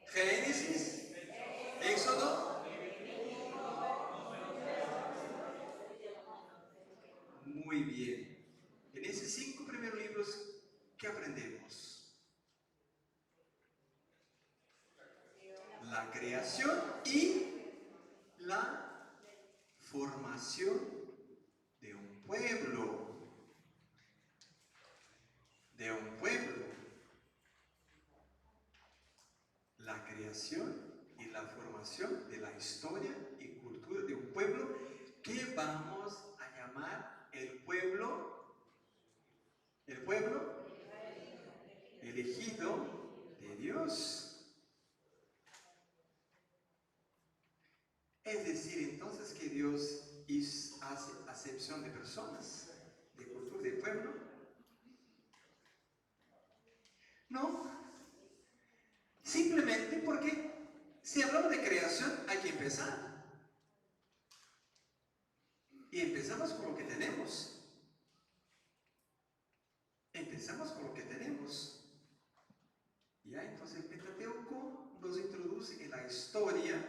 Génesis, Éxodo. Muy bien. En esos 5 primeros libros, ¿qué aprendemos? La creación y la formación de un pueblo. De un pueblo. La creación y la formación de la historia y cultura de un pueblo que vamos a llamar el pueblo elegido de Dios. Es decir, entonces que Dios hace acepción de personas, de cultura, de pueblo. No, simplemente porque si hablamos de creación hay que empezar. Y empezamos con lo que tenemos. Empezamos con lo que tenemos. Ya, entonces el Pentateuco nos introduce en la historia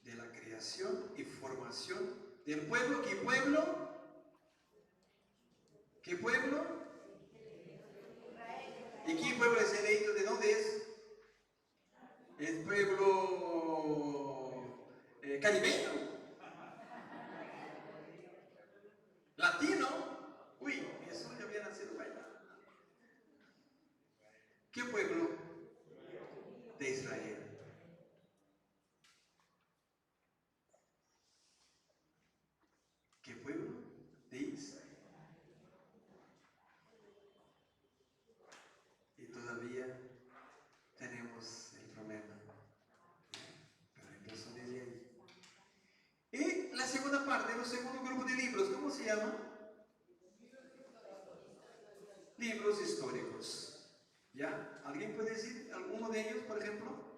de la creación y formación del pueblo. ¿Qué pueblo? ¿Qué pueblo? ¿Y qué pueblo es elegido? ¿De dónde es? El pueblo caribeño, latino. Uy, Jesús ya había nacido allá. ¿Qué pueblo? De Israel. ¿Qué pueblo? De Israel. Y todavía tenemos el problema. Pero empezó desde ahí. Y la segunda parte, el segundo grupo de libros, ¿cómo se llama? Libros históricos. ¿Ya? ¿Alguien puede decir alguno de ellos, por ejemplo?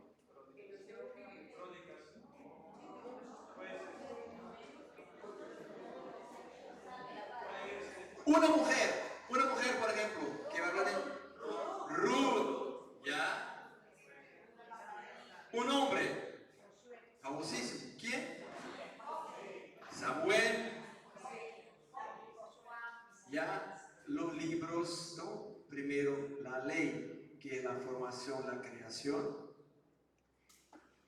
Una mujer, por ejemplo, que va a hablar de Ruth, ¿ya? Un hombre, famosísimo, ¿quién? Samuel, ¿ya? Los libros, ¿no? Primero la ley, que es la formación, la creación,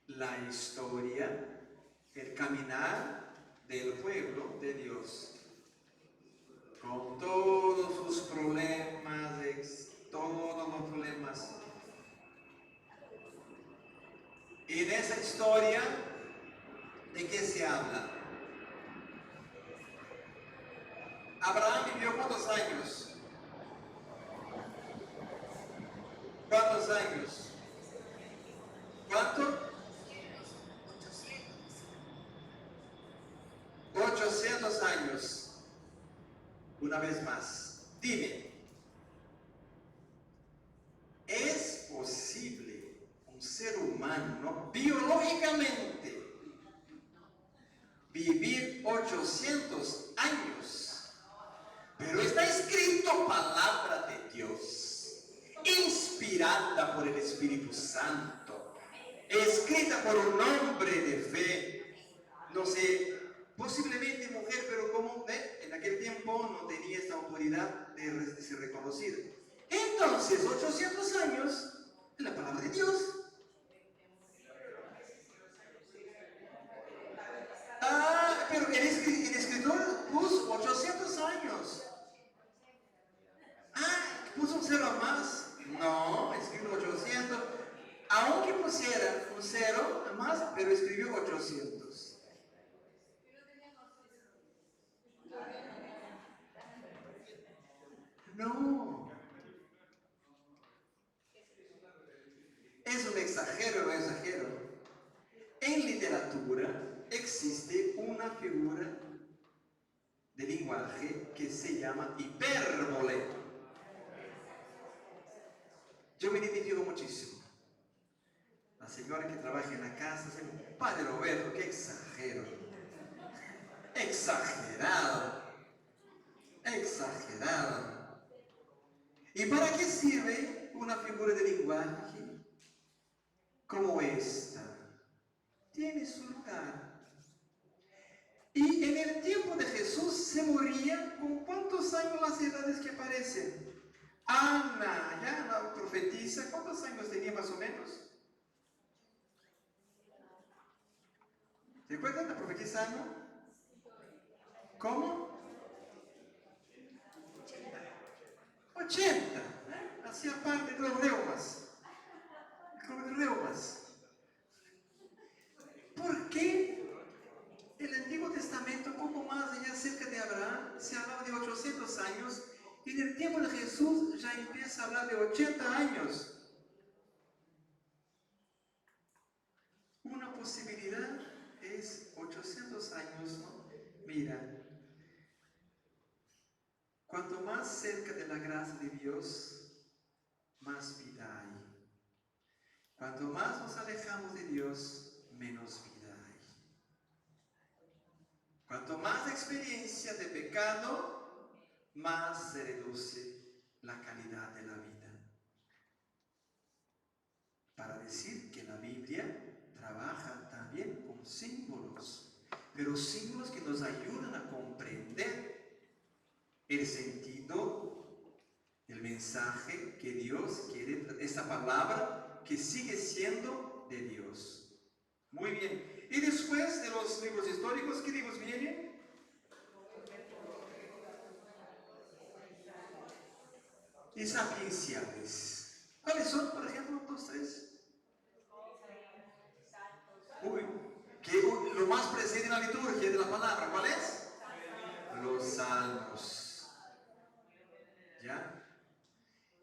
la historia, el caminar del pueblo de Dios. Con todos sus problemas, todos los problemas. En esa historia, ¿de qué se habla? Abraham vivió ¿cuántos años? ¿Cuántos años? ¿Cuánto? 800 años. Una vez más, dime, humano, ¿no? Biológicamente, vivir 800 años. Pero está escrito palabra de Dios, inspirada por el Espíritu Santo, escrita por un hombre de fe. No sé, posiblemente mujer, pero como en aquel tiempo no tenía esta autoridad de ser reconocida. Entonces, 800 años es la palabra de Dios. Pero el escritor puso 800 años. Puso un cero más. No, escribió 800. Aunque pusiera un cero más, pero escribió 800. No. Es un exagero, un exagero. En literatura existe una figura de lenguaje que se llama hipérbole. Yo me identifico muchísimo. La señora que trabaja en la casa dice, Padre Roberto, qué exagero. Exagerado. Exagerado. ¿Y para qué sirve una figura de lenguaje como esta? Tiene su lugar. Y en el tiempo de Jesús se moría con ¿cuántos años las edades que aparecen? Ana, ya la profetisa, ¿cuántos años tenía más o menos? ¿Recuerdan la profetisa Ana? ¿Cómo? 80. Hacía parte de los reumas. Los reumas. ¿Por qué el Antiguo Testamento, un poco más allá cerca de Abraham, se hablaba de 800 años? Y en el tiempo de Jesús ya empieza a hablar de 80 años. Una posibilidad es 800 años, ¿no? Mira, cuanto más cerca de la gracia de Dios, más vida hay. Cuanto más nos alejamos de Dios, menos vida hay. Cuanto más experiencia de pecado, más se reduce la calidad de la vida. Para decir que la Biblia trabaja también con símbolos, pero símbolos que nos ayudan a comprender el sentido, el mensaje que Dios quiere, esta palabra que sigue siendo de Dios. Muy bien. Y después de los libros históricos, ¿qué libros vienen? Y sapienciales. ¿Cuáles son, por ejemplo, 2, 3? Lo más presente en la liturgia de la palabra, ¿cuál es? Los salmos. ¿Ya?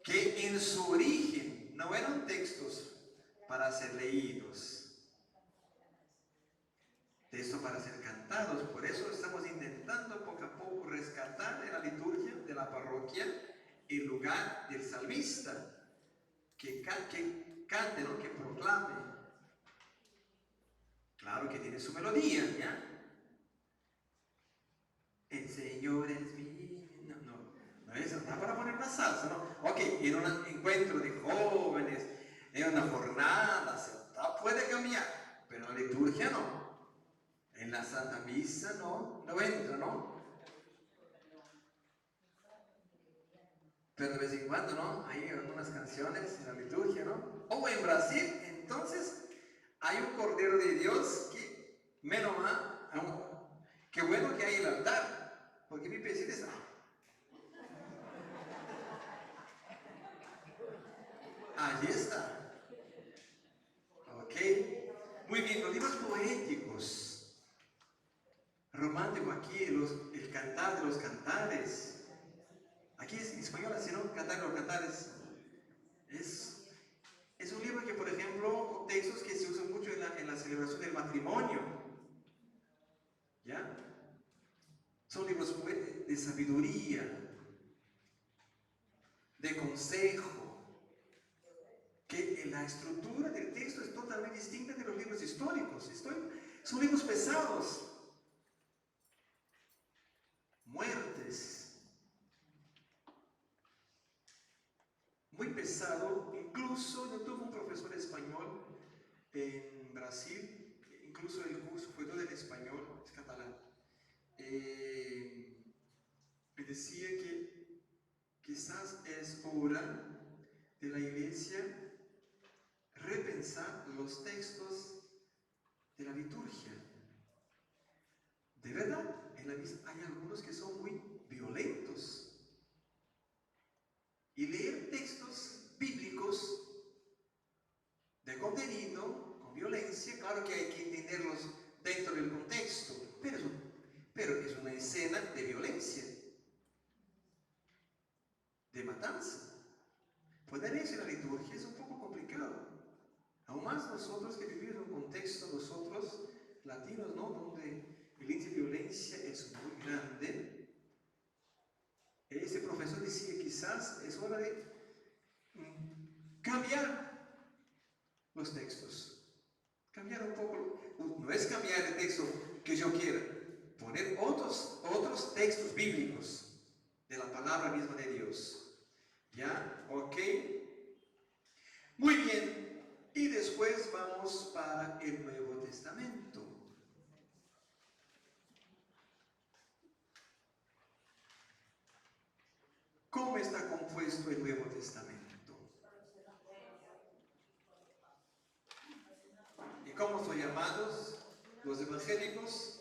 Que en su origen no eran textos para ser leídos, textos para ser cantados. Por eso estamos intentando poco a poco rescatar en la liturgia de la parroquia el lugar del salmista, que cante, ¿no? Que proclame. Claro que tiene su melodía, ¿ya? El Señor es mi... No es para poner una salsa, ¿no? Ok, en un encuentro de jóvenes, en una jornada, puede cambiar, pero en la liturgia no. En la Santa Misa no entra, ¿no? Pero de vez en cuando, ¿no? Hay algunas canciones en la liturgia, ¿no? O en Brasil, entonces, hay un Cordero de Dios que, menos mal, qué bueno que hay el altar, porque mi pensé es... Allí está. Ok. Muy bien, los libros poéticos. Romántico aquí, el cantar de los cantares. Aquí es en español, así, ¿no? Cantar de los cantares. Es un libro que, por ejemplo, textos que se usan mucho en la celebración del matrimonio. ¿Ya? Son libros de sabiduría, de consejo, que la estructura del texto es totalmente distinta de los libros históricos. Son libros pesados. Muertes. Muy pesado. Incluso yo tuve un profesor español en Brasil, incluso el curso fue todo en español, es catalán. Me decía que quizás es hora de la iglesia repensar los textos de la liturgia. De verdad, en la misa hay algunos que son muy violentos. Y leer textos bíblicos de contenido, con violencia, claro que hay que entenderlos dentro del contexto, pero es una escena de violencia, de matanza. Poner eso en la liturgia es un poco complicado. Aún más nosotros que vivimos en un contexto, nosotros latinos, ¿no?, donde el índice de violencia es muy grande. Ese profesor decía, quizás es hora de cambiar los textos. Cambiar un poco, no es cambiar el texto que yo quiera, poner otros textos bíblicos de la palabra misma de Dios. ¿Ya? ¿Ok? Muy bien. Y después vamos para el Nuevo Testamento. ¿Cómo está compuesto el Nuevo Testamento? ¿Y cómo son llamados los evangélicos?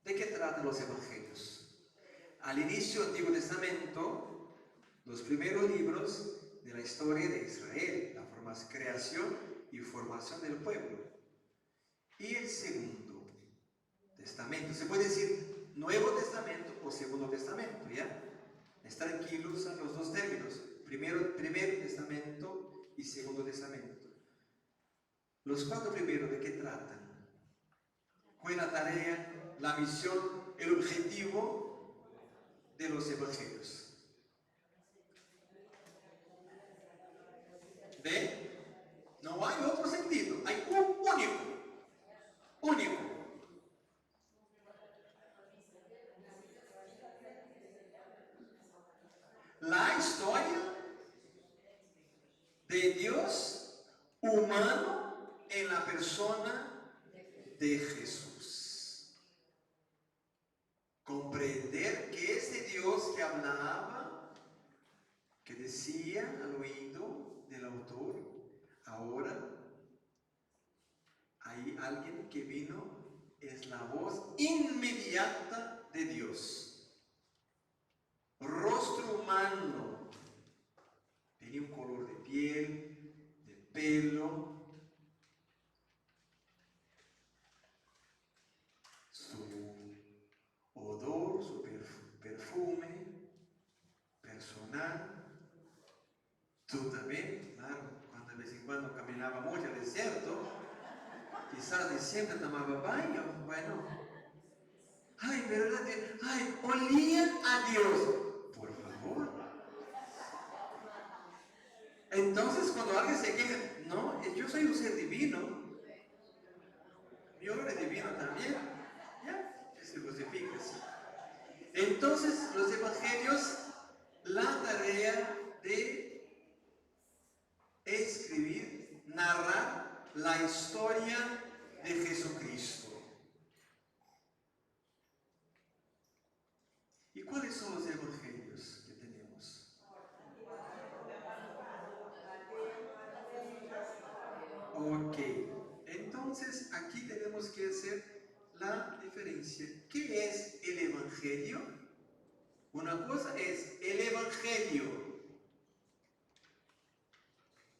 ¿De qué tratan los evangelios? Al inicio del Antiguo Testamento, los primeros libros de la historia de Israel, la creación y formación del pueblo. Y el Segundo Testamento, se puede decir Nuevo Testamento o Segundo Testamento, ¿ya? Están aquí usan los dos términos, primer Testamento y Segundo Testamento. Los cuatro primeros, ¿de qué tratan? ¿Cuál es la tarea, la misión, el objetivo de los evangelios? No hay otro sentido, hay un único. La historia de Dios humano en la persona de Jesús. Comprender que ese Dios que hablaba, que decía al oído del autor, ahora hay alguien que vino, es la voz inmediata de Dios. Rostro humano, tenía un color de piel, de pelo, su odor, su perfume personal. Tú también, claro, cuando de vez en cuando caminaba mucho al desierto, quizás de siempre tomaba baño, bueno. Ay, ¿verdad? Ay, olía a Dios. Por favor. Entonces, cuando alguien se queja, no, yo soy un ser divino. Mi olor es divino también. ¿Ya? Que se justifica así. Entonces, los evangelios, la tarea de escribir, narrar la historia de Jesucristo. ¿Y cuáles son los evangelios que tenemos? Ok, entonces aquí tenemos que hacer la diferencia. ¿Qué es el evangelio? Una cosa es el evangelio.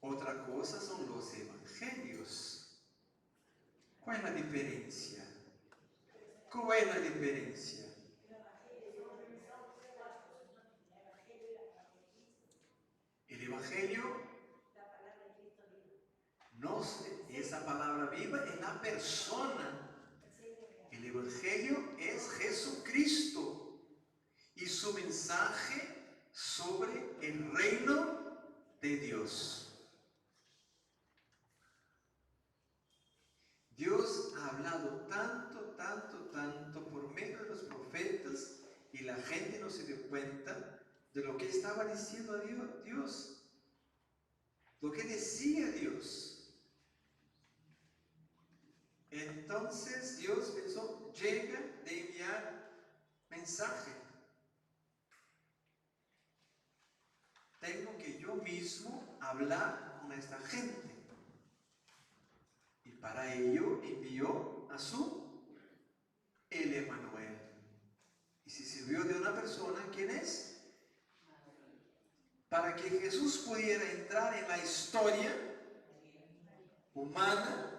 Otra cosa son los evangelios. ¿Cuál es la diferencia? ¿Cuál es la diferencia? El evangelio, no sé, esa palabra viva es la persona. El evangelio es Jesucristo y su mensaje sobre el reino Dios. Dios ha hablado tanto, tanto, tanto por medio de los profetas y la gente no se dio cuenta de lo que estaba diciendo a Dios, lo que decía Dios. Entonces Dios pensó, llega de enviar mensaje. Tengo que yo mismo hablar con esta gente. Y para ello envió a su el Emanuel. Y se sirvió de una persona, ¿quién es? Para que Jesús pudiera entrar en la historia humana,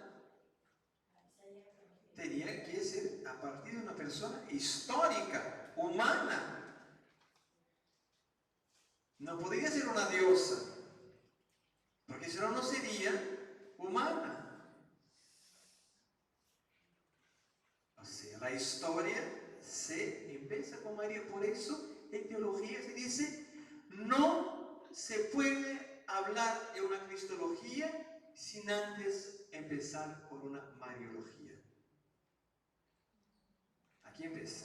tenía que ser a partir de una persona histórica, humana. No podría ser una diosa, porque si no, no sería humana. O sea, la historia se empieza con María. Por eso en teología se dice, no se puede hablar de una cristología sin antes empezar por una mariología. Aquí empieza.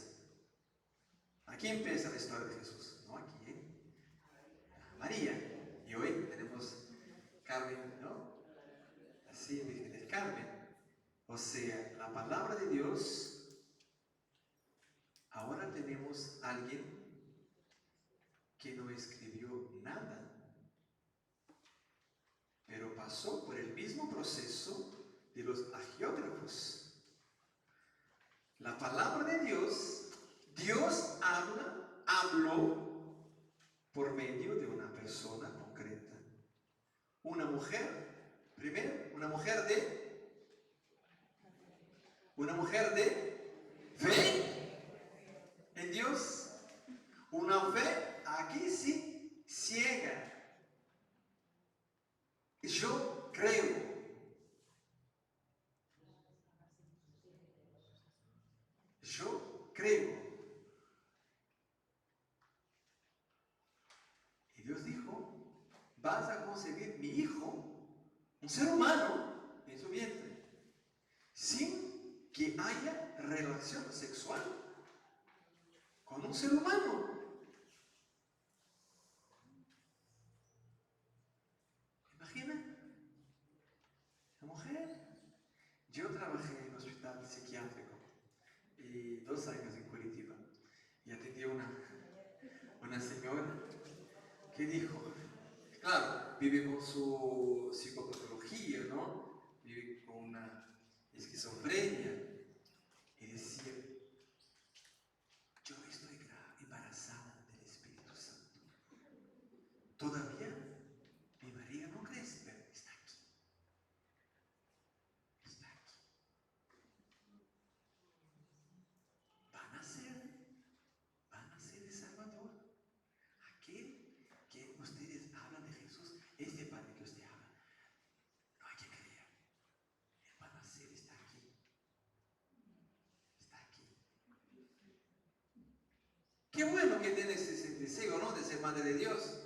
Aquí empieza la historia de Jesús, no aquí, María. Y hoy tenemos Carmen, ¿no? Así, Virgen del Carmen. O sea, la palabra de Dios. Ahora tenemos a alguien que no escribió nada, pero pasó por el mismo proceso de los hagiógrafos. La palabra de Dios, Dios habló por medio de una persona concreta. Una mujer, primero, una mujer de fe en Dios. Una fe, aquí sí, ciega. Yo creo. Yo creo. Y Dios dijo, vas a concebir mi hijo, un ser humano, en su vientre, sin que haya relación sexual con un ser humano. ¿Imagina? La mujer. Yo trabajé en un hospital psiquiátrico y 2 años en Curitiba y atendí a una señora que dijo, claro, vive con su psicopatología, ¿no? Vive con una esquizofrenia y decía, yo estoy embarazada del Espíritu Santo. Todavía mi barriga no crece, pero está aquí. Está aquí. Van a ser el Salvador. Aquel que ustedes hablan de Jesús, este Padre que usted habla, no hay que creer. Él va a nacer, está aquí. Está aquí. Qué bueno que tienes ese deseo, ¿no? De ser madre de Dios.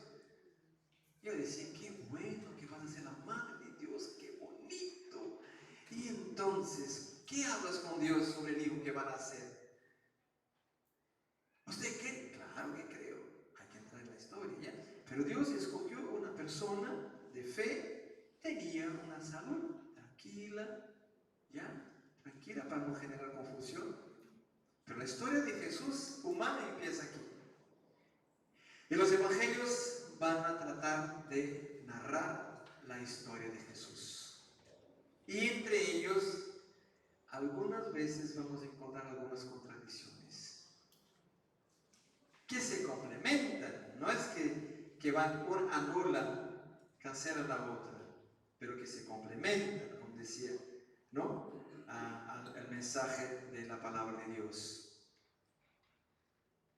Yo decía, qué bueno que vas a ser la madre de Dios, qué bonito. Y entonces, ¿qué hablas con Dios sobre el hijo que van a hacer? ¿Usted cree? Claro que creo. Hay que entrar en la historia, ¿ya? Pero Dios escogió una persona de fe, tenía una salud tranquila, ¿ya? Tranquila para no generar confusión. Pero la historia de Jesús humana empieza aquí. Y los evangelios van a tratar de narrar la historia de Jesús. Y entre ellos, algunas veces vamos a encontrar algunas contradicciones que se complementan. No es que van una anula, cancela la otra, pero que se complementan, como decía, ¿no? Al mensaje de la palabra de Dios.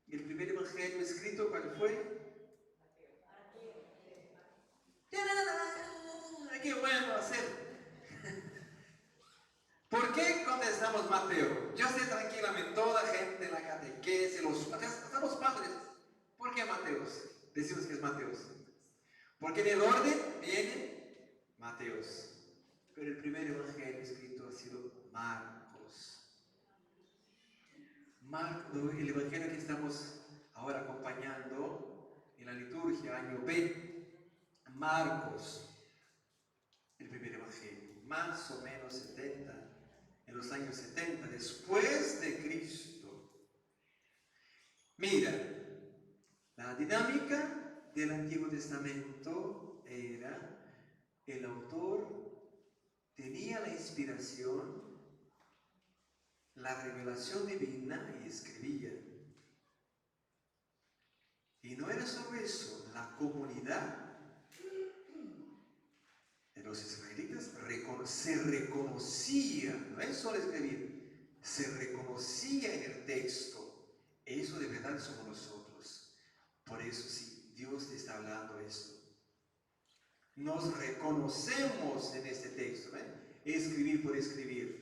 El primer evangelio escrito, ¿cuál fue? ¡Qué bueno hacer! ¿Por qué contestamos Mateo? Yo sé tranquilamente, toda gente en la catequesis, hasta los padres. ¿Por qué Mateos? Decimos que es Mateos. Porque en el orden viene Mateos. Pero el primer evangelio escrito ha sido Marcos. El evangelio que estamos ahora acompañando en la liturgia, año B. Marcos, el primer evangelio, más o menos 70, en los años 70, después de Cristo. Mira, la dinámica del Antiguo Testamento era: el autor tenía la inspiración, la revelación divina y escribía. Y no era solo eso, la comunidad de los israelitas se reconocía, no es solo escribir, se reconocía en el texto. Eso de verdad somos nosotros. Por eso sí, Dios te está hablando esto. Nos reconocemos en este texto, escribir por escribir.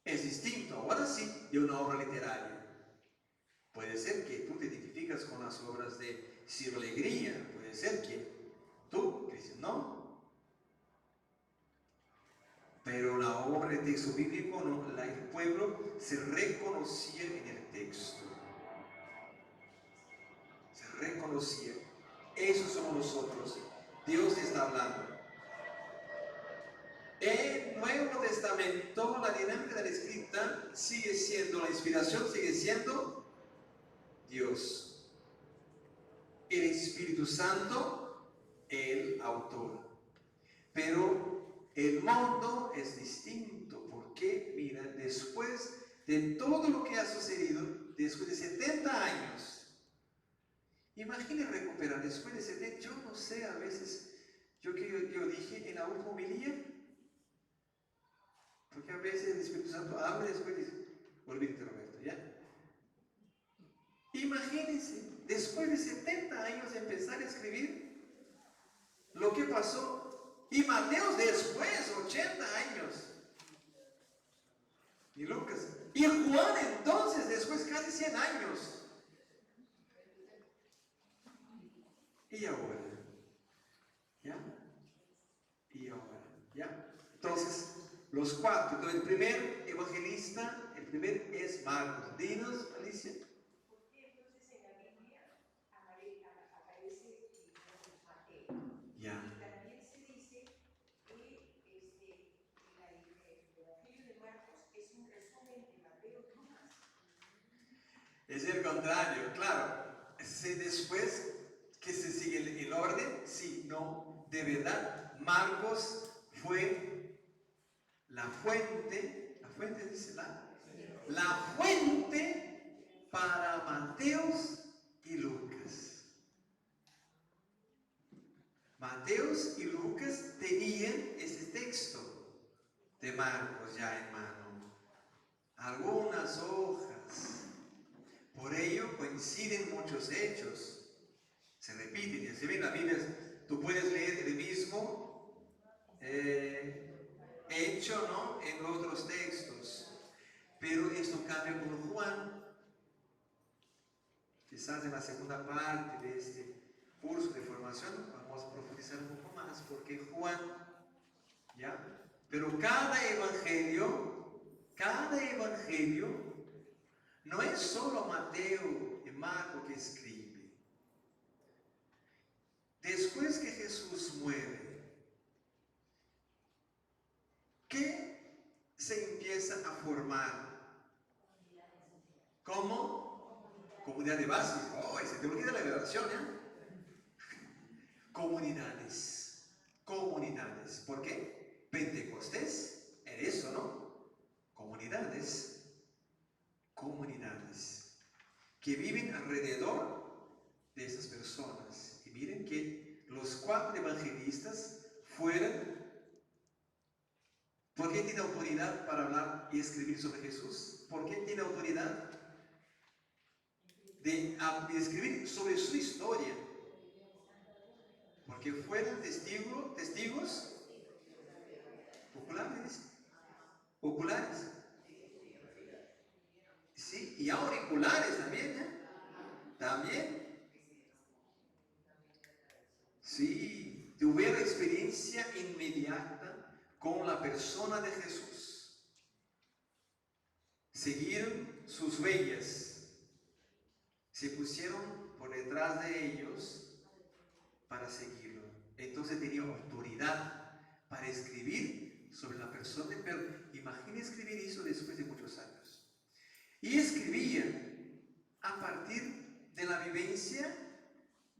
Es distinto, ahora sí, de una obra literaria. Puede ser que tú te identificas con las obras de Ciro Alegría, puede ser que tú dices no. Pero la obra de texto bíblico, no, el pueblo se reconocía en el texto. Se reconocía. Eso somos nosotros. Dios te está hablando. En el Nuevo Testamento, la dinámica de la escrita sigue siendo, la inspiración sigue siendo Dios. El Espíritu Santo, el autor. Pero el mundo es distinto, porque, mira, después de todo lo que ha sucedido, después de 70 años, imagine recuperar, después de 70, yo no sé, a veces, yo dije en la última homilía, porque a veces el Espíritu Santo habla y después dice, olvídate Roberto, ¿ya? Imagínense, después de 70 años de empezar a escribir, lo que pasó. Y Mateo después, 80 años. Y Lucas. Y Juan entonces, después casi 100 años. Y ahora. ¿Ya? Y ahora. ¿Ya? Entonces, los cuatro. Entonces, el primer evangelista, el primer es Marcos. Dinos, Alicia. ¿Por qué entonces en la Biblia aparece Mateo? Ya. También se dice que el Evangelio de Marcos es un resumen de Mateo y Lucas. Es el contrario, claro. Después que se sigue el orden, sí, no, de verdad, Marcos fue la fuente dice la fuente para Mateos y Lucas. Mateos y Lucas tenían ese texto de Marcos ya en mano, algunas hojas. Por ello coinciden muchos hechos, se repiten y se ven la Biblia. Tú puedes leer el mismo hecho, ¿no?, en otros textos, pero esto cambia con Juan. Quizás en la segunda parte de este curso de formación vamos a profundizar un poco más, porque Juan, ¿ya? Pero cada evangelio no es solo Mateo y Marcos que escribe. Después que Jesús muere, ¿qué se empieza a formar? ¿Cómo? Comunidad de base. Oh, esa teología de la revelación, Comunidades. ¿Por qué? Pentecostés, en eso, ¿no? Comunidades que viven alrededor de esas personas. Y miren que los cuatro evangelistas fueron. ¿Por qué tiene autoridad para hablar y escribir sobre Jesús? ¿Por qué tiene autoridad de escribir sobre su historia? Porque fueron testigos oculares. Sí, y auriculares también, También. Sí, tuvieron experiencia inmediata con la persona de Jesús. Siguieron sus huellas. Se pusieron por detrás de ellos para seguirlo. Entonces tenía autoridad para escribir sobre la persona. Pero imagine escribir eso después de muchos años. Y escribía a partir de la vivencia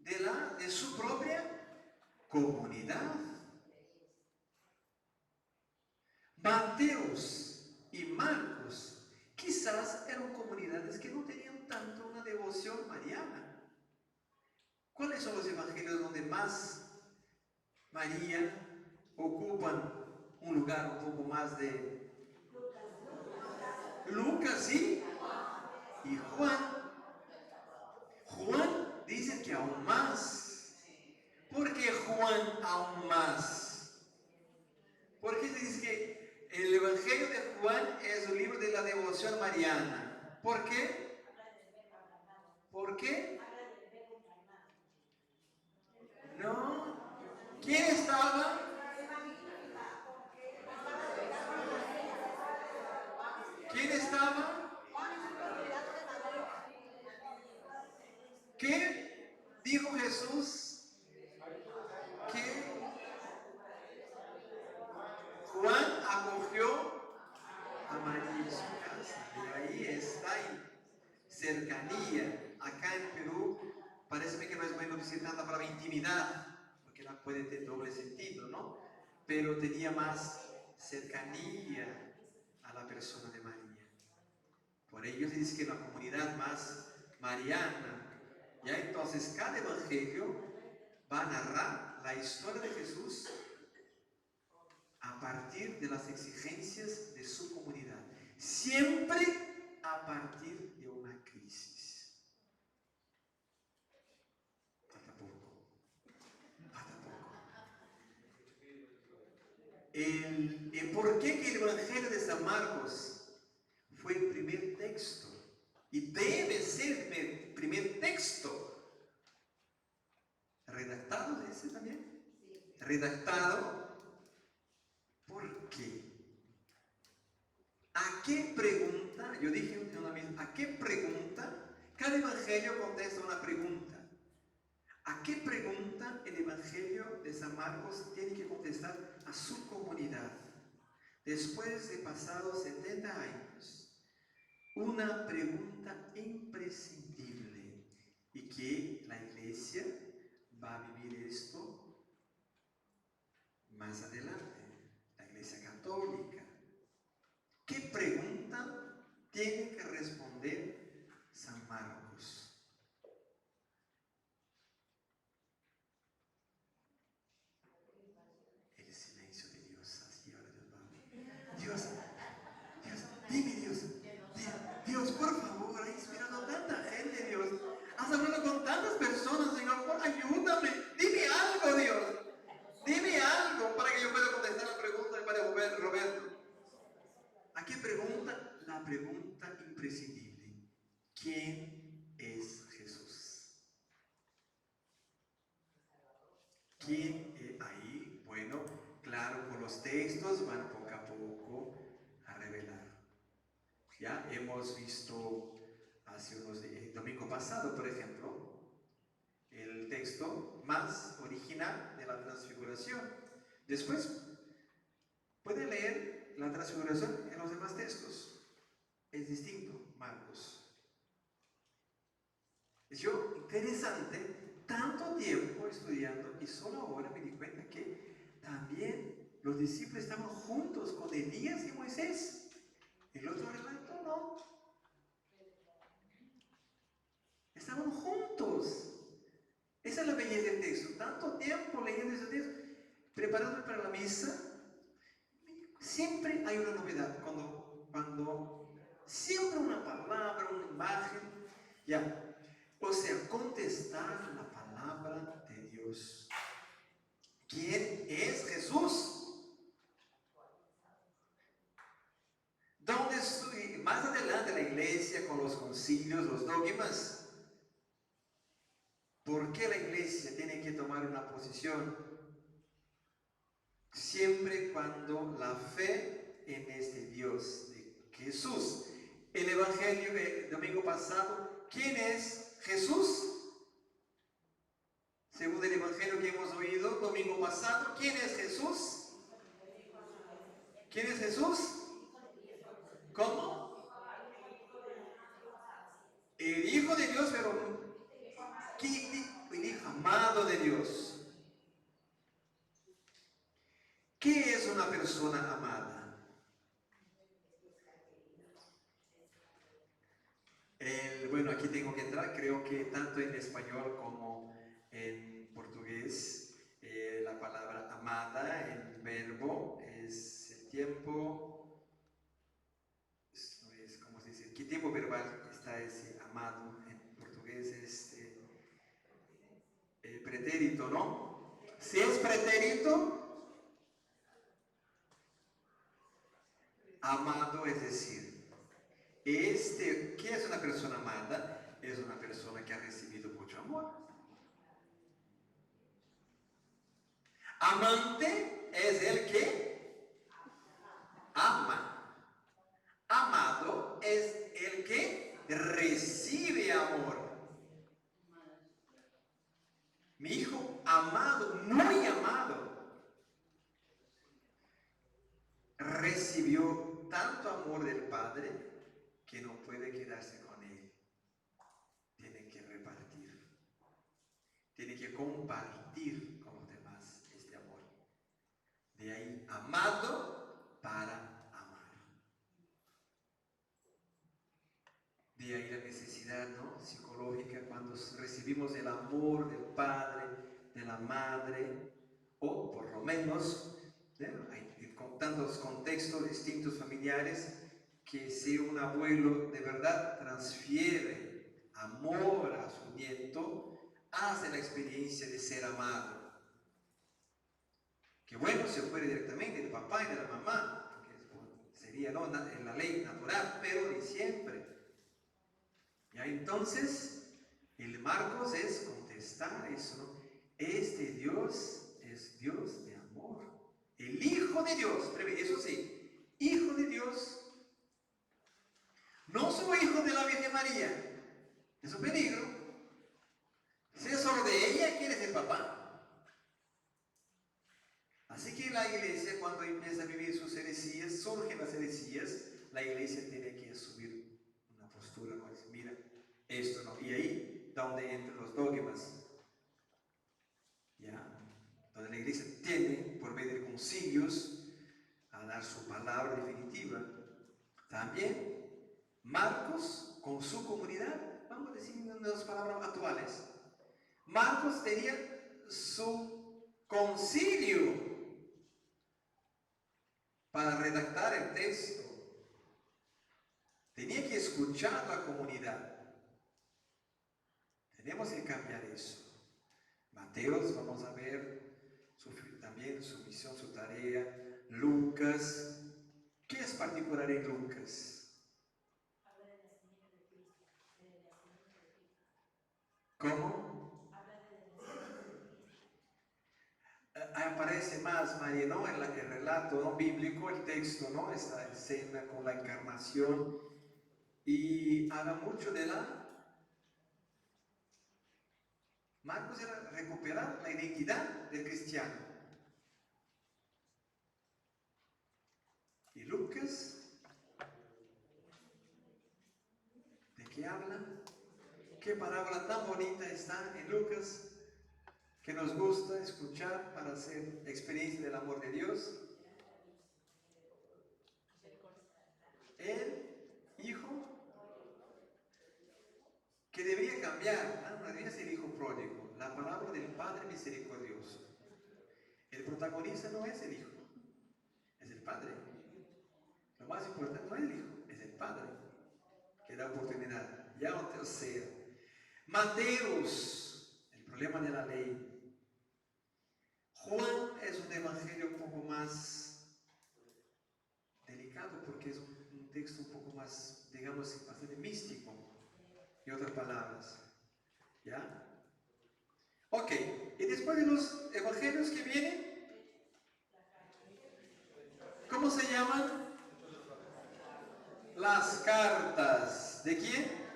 de su propia comunidad. Mateos y Marcos quizás eran comunidades que no tenían tanto una devoción mariana. ¿Cuáles son los evangelios donde más María ocupan un lugar un poco más de Lucas, sí, y Juan? Juan dice que aún más. ¿Por qué Juan aún más? Porque se dice que el Evangelio de Juan es un libro de la devoción mariana. ¿Por qué? ¿Por qué? No. ¿Quién estaba? ¿Quién estaba? ¿Qué dijo Jesús? Que Juan acogió a María en su casa. Y ahí está, ahí. Cercanía. Acá en Perú, parece que no es bueno decir tanta palabra intimidad, porque no puede tener doble sentido, ¿no? Pero tenía más cercanía a la persona de María. Por ello se dice que la comunidad más mariana. Ya entonces cada evangelio va a narrar la historia de Jesús a partir de las exigencias de su comunidad, siempre a partir de una crisis. Falta poco. ¿Por qué que el Evangelio de San Marcos fue el primer texto? Y debe ser el primer texto redactado, ¿ese también? Sí. Redactado. ¿Por qué? ¿A qué pregunta? Yo dije una vez, ¿a qué pregunta? Cada evangelio contesta una pregunta. ¿A qué pregunta el evangelio de San Marcos tiene que contestar a su comunidad? Después de pasados 70 años, una pregunta imprescindible y que la iglesia va a vivir esto más adelante, la iglesia católica. ¿Qué pregunta tiene que responder San Marcos? El silencio de Dios, así ahora Dios va. Dios, dime Dios, Dios, por favor, has inspirado a tanta gente, Dios. Has hablado con tantas personas, Señor, ayúdame, dime algo, Dios. Dime algo para que yo pueda contestar la pregunta para Roberto. ¿A qué pregunta? La pregunta imprescindible. ¿Quién es Jesús? ¿Quién es ahí? Bueno, claro, con los textos van poco a poco a revelar. Ya hemos visto el domingo pasado, por ejemplo, el texto más original de la transfiguración. Después puede leer la transfiguración en los demás textos. Es distinto, Marcos. Es interesante, tanto tiempo estudiando y solo ahora me di cuenta que también los discípulos estaban juntos con Elías y Moisés. El otro relato no. Estaban juntos. Esa es la belleza del texto. Tanto tiempo leyendo ese texto, preparándome para la misa. Siempre hay una novedad cuando siempre una palabra, una imagen, ya. O sea, contestar la palabra de Dios. ¿Quién es Jesús? ¿Dónde estoy? Más adelante la iglesia con los concilios, los dogmas. ¿Por qué la iglesia tiene tiene que tomar una posición, siempre cuando la fe en este Dios de Jesús. El Evangelio del domingo pasado, ¿quién es Jesús? Según el Evangelio que hemos oído domingo pasado, ¿quién es Jesús? ¿Quién es Jesús? ¿Cómo? El Hijo de Dios, pero el Hijo amado de Dios. ¿Qué es una persona amada? Bueno, aquí tengo que entrar, creo que tanto en español como en portugués, la palabra amada, el verbo, es el tiempo, no es, ¿cómo se dice? ¿Qué tiempo verbal está ese amado? En portugués es pretérito, ¿no? Si es pretérito, amado, es decir, ¿qué es una persona amada? Es una persona que ha recibido mucho amor. Amante es el que ama. Amado es el que recibe amor. Mi hijo amado, muy amado, recibió tanto amor del Padre que no puede quedarse con él. Tiene que repartir. Tiene que compartir con los demás este amor. De ahí, amado para amar. De ahí la necesidad, ¿no?, psicológica cuando recibimos el amor del padre, de la madre, o por lo menos, hay con tantos contextos distintos familiares, que si un abuelo de verdad transfiere amor a su nieto, hace la experiencia de ser amado. Que bueno, se fuera directamente del papá y de la mamá, porque sería, ¿no?, en la ley natural, pero ni siempre. Ya entonces, el Marcos es contestar eso, ¿no? Este Dios es Dios de amor. El Hijo de Dios, eso sí, Hijo de Dios, no solo Hijo de la Virgen María, es un peligro. Si es solo de ella, ¿quién es el papá? Así que la iglesia, cuando empieza a vivir sus heresías, surgen las heresías, la iglesia tiene que asumir una postura, ¿no? Dice, mira, esto no. Y ahí, donde entran los dogmas, ¿ya? Donde la iglesia tiene, por medio de concilios, a dar su palabra definitiva. También, Marcos, con su comunidad, vamos a decir unas palabras actuales, Marcos tenía su concilio para redactar el texto. Tenía que escuchar la comunidad. Tenemos que cambiar eso. Mateos, vamos a ver también su misión, su tarea. Lucas, ¿qué es particular en Lucas? Habla de nacimiento de Cristo, de nacimiento de Cristo. ¿Cómo? Habla de nacimiento de Cristo. Aparece más, María, ¿no?, en el relato, ¿no?, bíblico, el texto, ¿no?, esta escena con la encarnación, y habla mucho de Marcos era recuperar la identidad del cristiano. Y Lucas, ¿de qué habla? ¿Qué parábola tan bonita está en Lucas que nos gusta escuchar para hacer experiencia del amor de Dios? El hijo que debería cambiar, no debería ser hijo pródigo, la palabra del Padre misericordioso. El protagonista no es el hijo, es el Padre. Lo más importante no es el hijo, es el Padre que da oportunidad. Ya un tercero. Mateos, el problema de la ley. Juan es un evangelio un poco más delicado porque es un texto un poco más, digamos, bastante místico, y otras palabras. ¿Ya? Ok, después de los evangelios que vienen, ¿cómo se llaman? Las cartas. ¿De quién?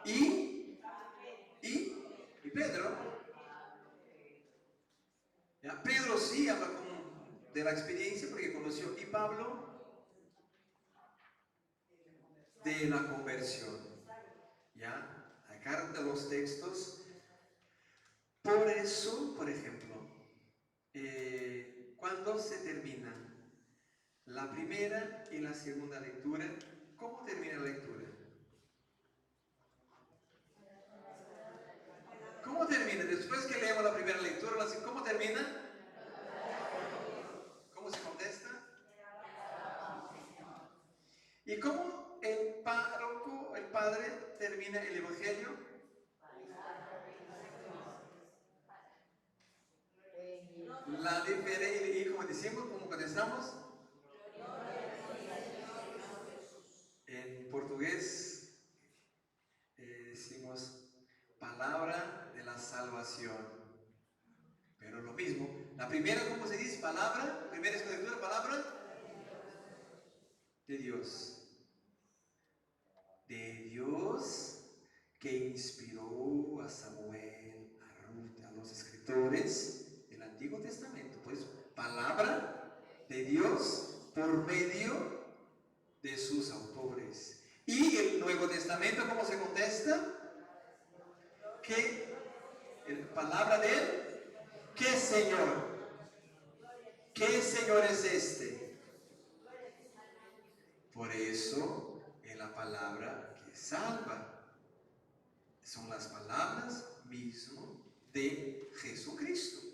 Y Pedro. ¿Ya? Pedro sí habla de la experiencia porque conoció. Y Pablo de la conversión. ¿Ya? La carta, los textos. Por eso, por ejemplo, cuando se termina la primera y la segunda lectura, ¿cómo termina la lectura? ¿Cómo termina? Después que leemos la primera lectura, ¿cómo termina? ¿Cómo se contesta? ¿Y cómo el párroco, el padre, termina el evangelio? La diferencia, y como decimos, ¿cómo contestamos? En portugués decimos palabra de la salvación. Pero lo mismo, la primera, ¿cómo se dice? Palabra, primera escritura, palabra de Dios. De Dios que inspiró a Samuel, a Ruth, a los escritores del Antiguo Testamento. Pues palabra de Dios por medio de sus autores. Y el Nuevo Testamento, ¿cómo se contesta? Que palabra de él. ¿Qué Señor? ¿Qué Señor es este? Por eso es la palabra que salva. Son las palabras mismas de Jesucristo.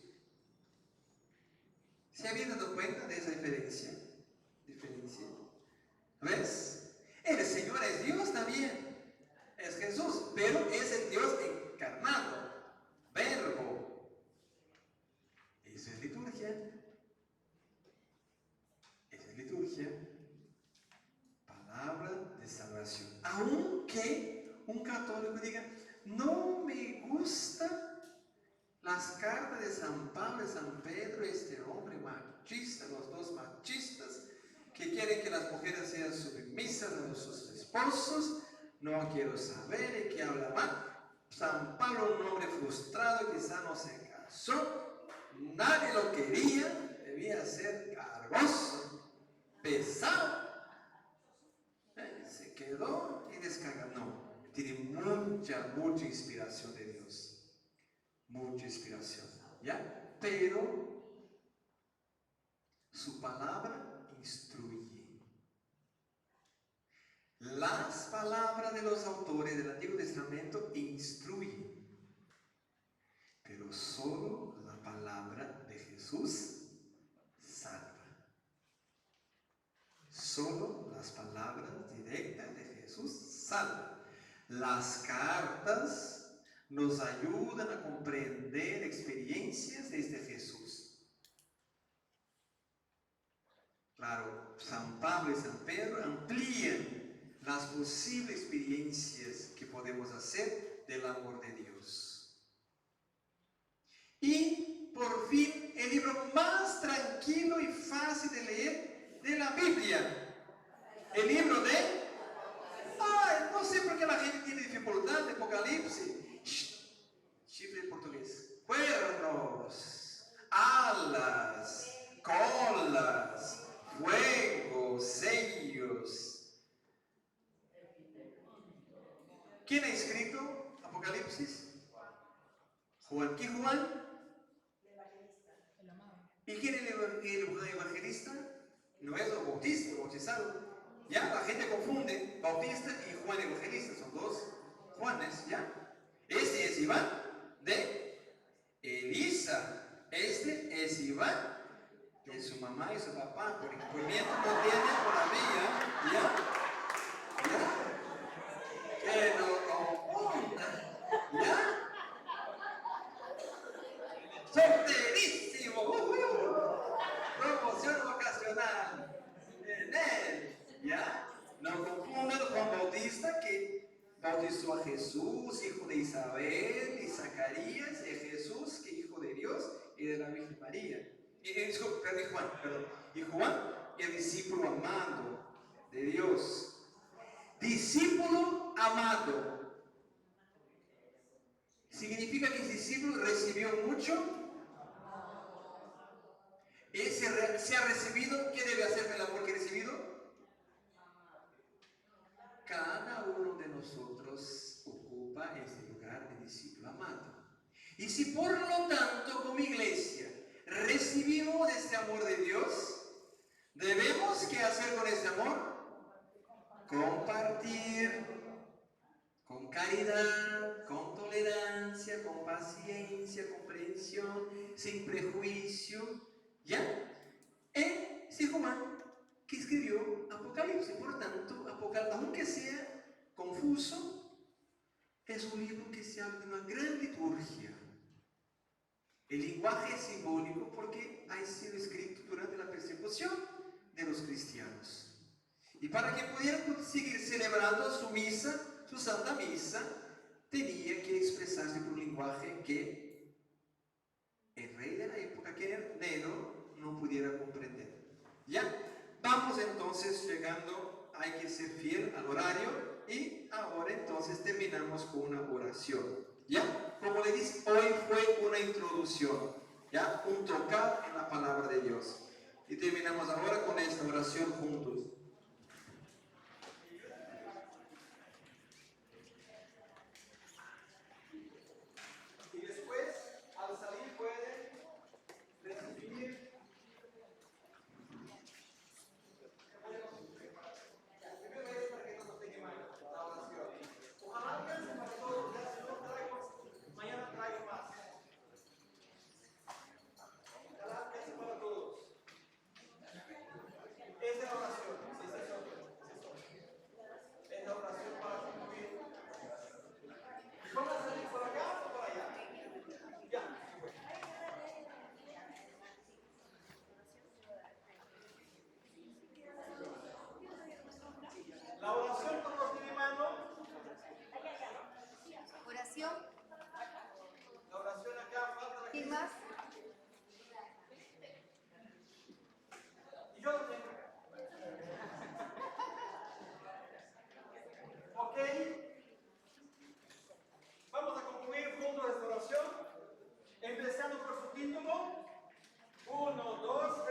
¿Se habían dado cuenta de esa diferencia? ¿Ves? El Señor es Dios también. Es Jesús, pero es el Dios encarnado. Verbo. Eso es liturgia. Esa es liturgia. Palabra de salvación. Aunque un católico diga, no me gustan las cartas de San Pablo y San Pedro, este hombre machista, los dos machistas, que quieren que las mujeres sean sumisas a sus esposos, no quiero saber, y que habla mal. San Pablo, un hombre frustrado, quizá no se casó, nadie lo quería, debía ser cargoso, pesado. Se quedó y descarga. No, tiene mucha inspiración de Dios. Mucha inspiración. ¿Ya? Pero su palabra instruye. Las palabras de los autores del Antiguo Testamento instruyen. Pero solo la palabra de Jesús salva. Solo las palabras directas de Jesús salvan. Las cartas nos ayudan a comprender experiencias desde Jesús. Claro, San Pablo y San Pedro amplían las posibles experiencias que podemos hacer del amor de Dios. Y por fin, el libro más tranquilo y fácil de leer de la Biblia. El libro de... no sé por qué la gente tiene dificultad de Apocalipsis. Chifre en portugués. Cuernos, alas, colas, fuego, sellos. ¿Quién ha escrito Apocalipsis? Juan. ¿Qué Juan? ¿Y quién es el evangelista? No es el bautista, el bautizado. Ya, la gente confunde Bautista y Juan Evangelista, son dos Juanes, ¿ya? Este es Iván de Elisa, este es Iván de su mamá y su papá, porque por mientras no tiene todavía, ¿ya? Que no confunda, ¿ya? Solterísimo, promoción vocacional en él. ¿Ya? No confundan Juan Bautista, que bautizó a Jesús, hijo de Isabel y Zacarías, y Jesús, que hijo de Dios y de la Virgen María. Y Juan, el discípulo amado de Dios. Discípulo amado. ¿Significa que ese discípulo recibió mucho? ¿Se ha recibido? ¿Qué debe hacer con el amor que ha recibido? Cada uno de nosotros ocupa ese lugar de discípulo amado. Y si por lo tanto como iglesia recibimos este amor de Dios, debemos ¿qué hacer con este amor? Compartir con caridad, con tolerancia, con paciencia, comprensión, sin prejuicio. ¿Ya? Es Juan que escribió Apocalipsis. Por tanto, Apocalipsis, aunque sea confuso, es un libro que se habla de una gran liturgia. El lenguaje es simbólico porque ha sido escrito durante la persecución de los cristianos. Y para que pudieran seguir celebrando su misa, su Santa Misa, tenía que expresarse por un lenguaje que el rey de la época, que era Nero, no pudiera comprender. ¿Ya? Vamos entonces llegando, hay que ser fiel al horario y ahora entonces terminamos con una oración. ¿Ya? Como le dije, hoy fue una introducción, ¿ya? Un tocar en la palabra de Dios. Y terminamos ahora con esta oración juntos. Y después, al salir puede recibir la oración con los de mano. Oración. La oración acá, falta la ¿Quién más? Y yo lo tengo. Ok. Vamos a concluir juntos esta oración, empezando por su título. 1, 2.